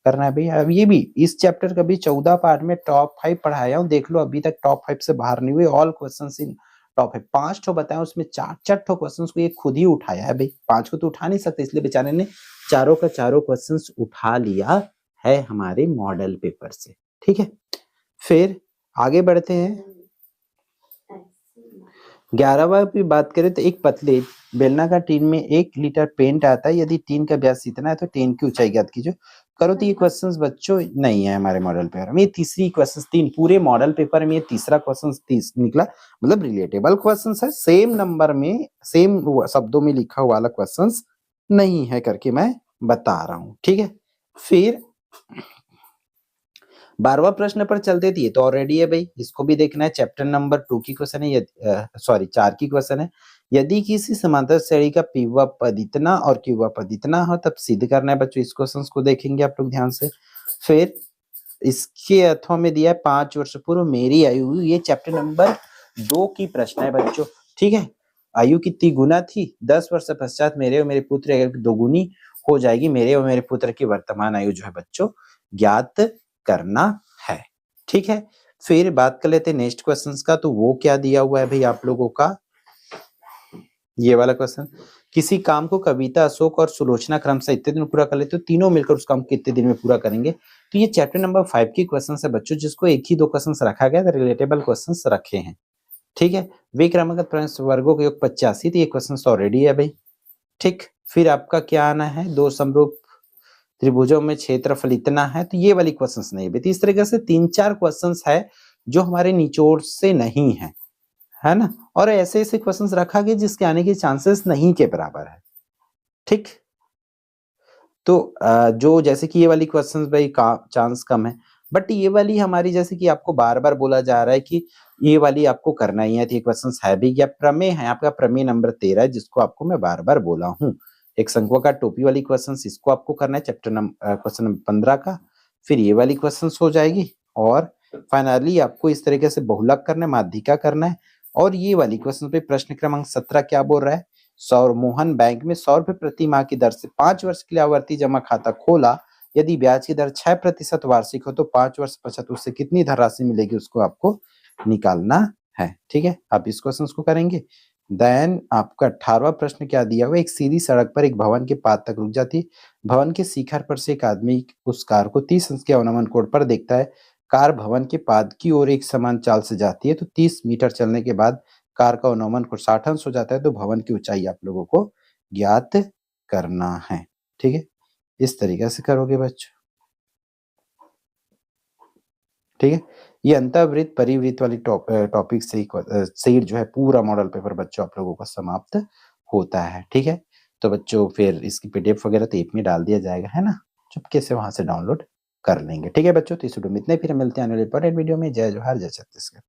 करना है भैया। अब ये भी इस चैप्टर का भी 14 पार्ट में टॉप 5 पढ़ाया हूँ, देख लो अभी तक टॉप 5 से बाहर नहीं हुए। ऑल क्वेश्चन इन टॉप है, 5 ठो बताया उसमें 4 ठो क्वेश्चन को ये खुद ही उठाया है भाई, 5 को तो उठा नहीं सकते, इसलिए बेचारे ने चारों का चारों क्वेश्चन उठा लिया है हमारे मॉडल पेपर से। ठीक है, फिर आगे बढ़ते हैं। 11वां की बात करें तो एक पतले बेलनाकार टीन में 1 लीटर पेंट आता है। यदि टीन का व्यास इतना है तो टीन की ऊंचाई ज्ञात कीजिए। करो तो ये क्वेश्चंस बच्चों नहीं है हमारे मॉडल पेपर में। ये तीसरी क्वेश्चन, 3 पूरे मॉडल पेपर में ये तीसरा क्वेश्चन निकला, मतलब रिलेटेबल क्वेश्चन है, सेम नंबर में सेम शब्दों में लिखा हुआ वाला क्वेश्चन नहीं है करके मैं बता रहा हूँ। ठीक है, फिर 12वां प्रश्न पर चलते थे, तो ऑलरेडी है भाई, इसको भी देखना है। चैप्टर नंबर 2 की क्वेश्चन है, 4 की क्वेश्चन है। यदि किसी समांतर श्रेणी का पीवा पद इतना और क्यूवा पद इतना हो तब सिद्ध करना है बच्चों। इस क्वेश्चन को देखेंगे आप लोग ध्यान से। फिर इसके अथवा में दिया है 5 वर्ष पूर्व मेरी आयु, ये चैप्टर नंबर 2 की प्रश्न है बच्चों। ठीक है, आयु कितनी गुना थी? 10 वर्ष पश्चात मेरे और मेरे पुत्र की आयु दोगुनी हो जाएगी। मेरे और मेरे पुत्र की वर्तमान आयु जो है बच्चों ज्ञात करना है। ठीक है, फिर बात कर लेते हैं नेक्स्ट क्वेश्चंस का। तो वो क्या दिया हुआ है भाई आप लोगों का, ये वाला क्वेश्चन, किसी काम को कविता, अशोक और सुलोचना क्रम से इतने दिन में पूरा कर लेते हो, तीनों मिलकर उस काम को कितने दिन में पूरा करेंगे। तो ये चैप्टर नंबर 5 की क्वेश्चन है बच्चों, जिसको एक ही 2 क्वेश्चन रखा गया था, रिलेटेबल क्वेश्चन रखे हैं। ठीक है, वे क्रमागत प्रश्न वर्गों के योग 85, तो ये क्वेश्चन ऑलरेडी है भाई। ठीक, फिर आपका क्या आना है, दो समरूप त्रिभुजों में क्षेत्रफल इतना है, तो ये वाली क्वेश्चंस नहीं है। इस तरीके से 3-4 क्वेश्चंस है जो हमारे निचोड़ से नहीं है ना, और ऐसे ऐसे क्वेश्चंस रखा गया जिसके आने के चांसेस नहीं के बराबर है। ठीक, तो जो जैसे कि ये वाली क्वेश्चंस भाई का चांस कम है, बट ये वाली हमारी जैसे कि आपको बार-बार बोला जा रहा है कि ये वाली आपको करना ही है, तो ये क्वेश्चंस है भी क्या, प्रमेय है आपका, प्रमेय नंबर 13 जिसको आपको मैं बार-बार बोला हूँ। एक शंक्वाकार टोपी वाली क्वेश्चंस, इसको आपको करना है चैप्टर क्वेश्चन नंबर 15 का। फिर ये वाली क्वेश्चंस हो जाएगी, और फाइनली आपको इस तरीके से बहुलक करना है, माध्यिका करना है। और ये वाली क्वेश्चन पे प्रश्न क्रमांक 17 क्या बोल रहा है, मोहन बैंक में 100 रुपए प्रति माह की दर से 5 वर्ष के लिए आवर्ती जमा खाता खोला। यदि ब्याज की दर 6% वार्षिक हो तो 5 वर्ष पश्चात उससे कितनी धनराशि मिलेगी, उसको आपको निकालना है। ठीक है, आप इस क्वेश्चन को करेंगे। देन आपका 18वां प्रश्न क्या दिया हुआ, एक सीधी सड़क पर एक भवन के पाद तक रुक जाती, भवन के शिखर पर से एक आदमी उस कार को 30 अंश के अवनमन कोण पर देखता है। कार भवन के पाद की ओर एक समान चाल से जाती है, तो 30 मीटर चलने के बाद कार का अवनमन कोण 60 अंश हो जाता है, तो भवन की ऊंचाई आप लोगों को ज्ञात करना है। ठीक है, इस तरीके से करोगे बच्चों। ठीक है, ये अंतःवृत्त परिवृत्त वाली टॉपिक से सेट जो है पूरा मॉडल पेपर बच्चों आप लोगों का समाप्त होता है। ठीक है, तो बच्चों फिर इसकी पीडीएफ वगैरह तो ऐप में डाल दिया जाएगा, है ना, चुपके से वहां से डाउनलोड कर लेंगे। ठीक है बच्चों, तो इस वीडियो में इतने, फिर मिलते हैं अगले इंपॉर्टेंट वीडियो में। जय जोहार, जय छत्तीसगढ़।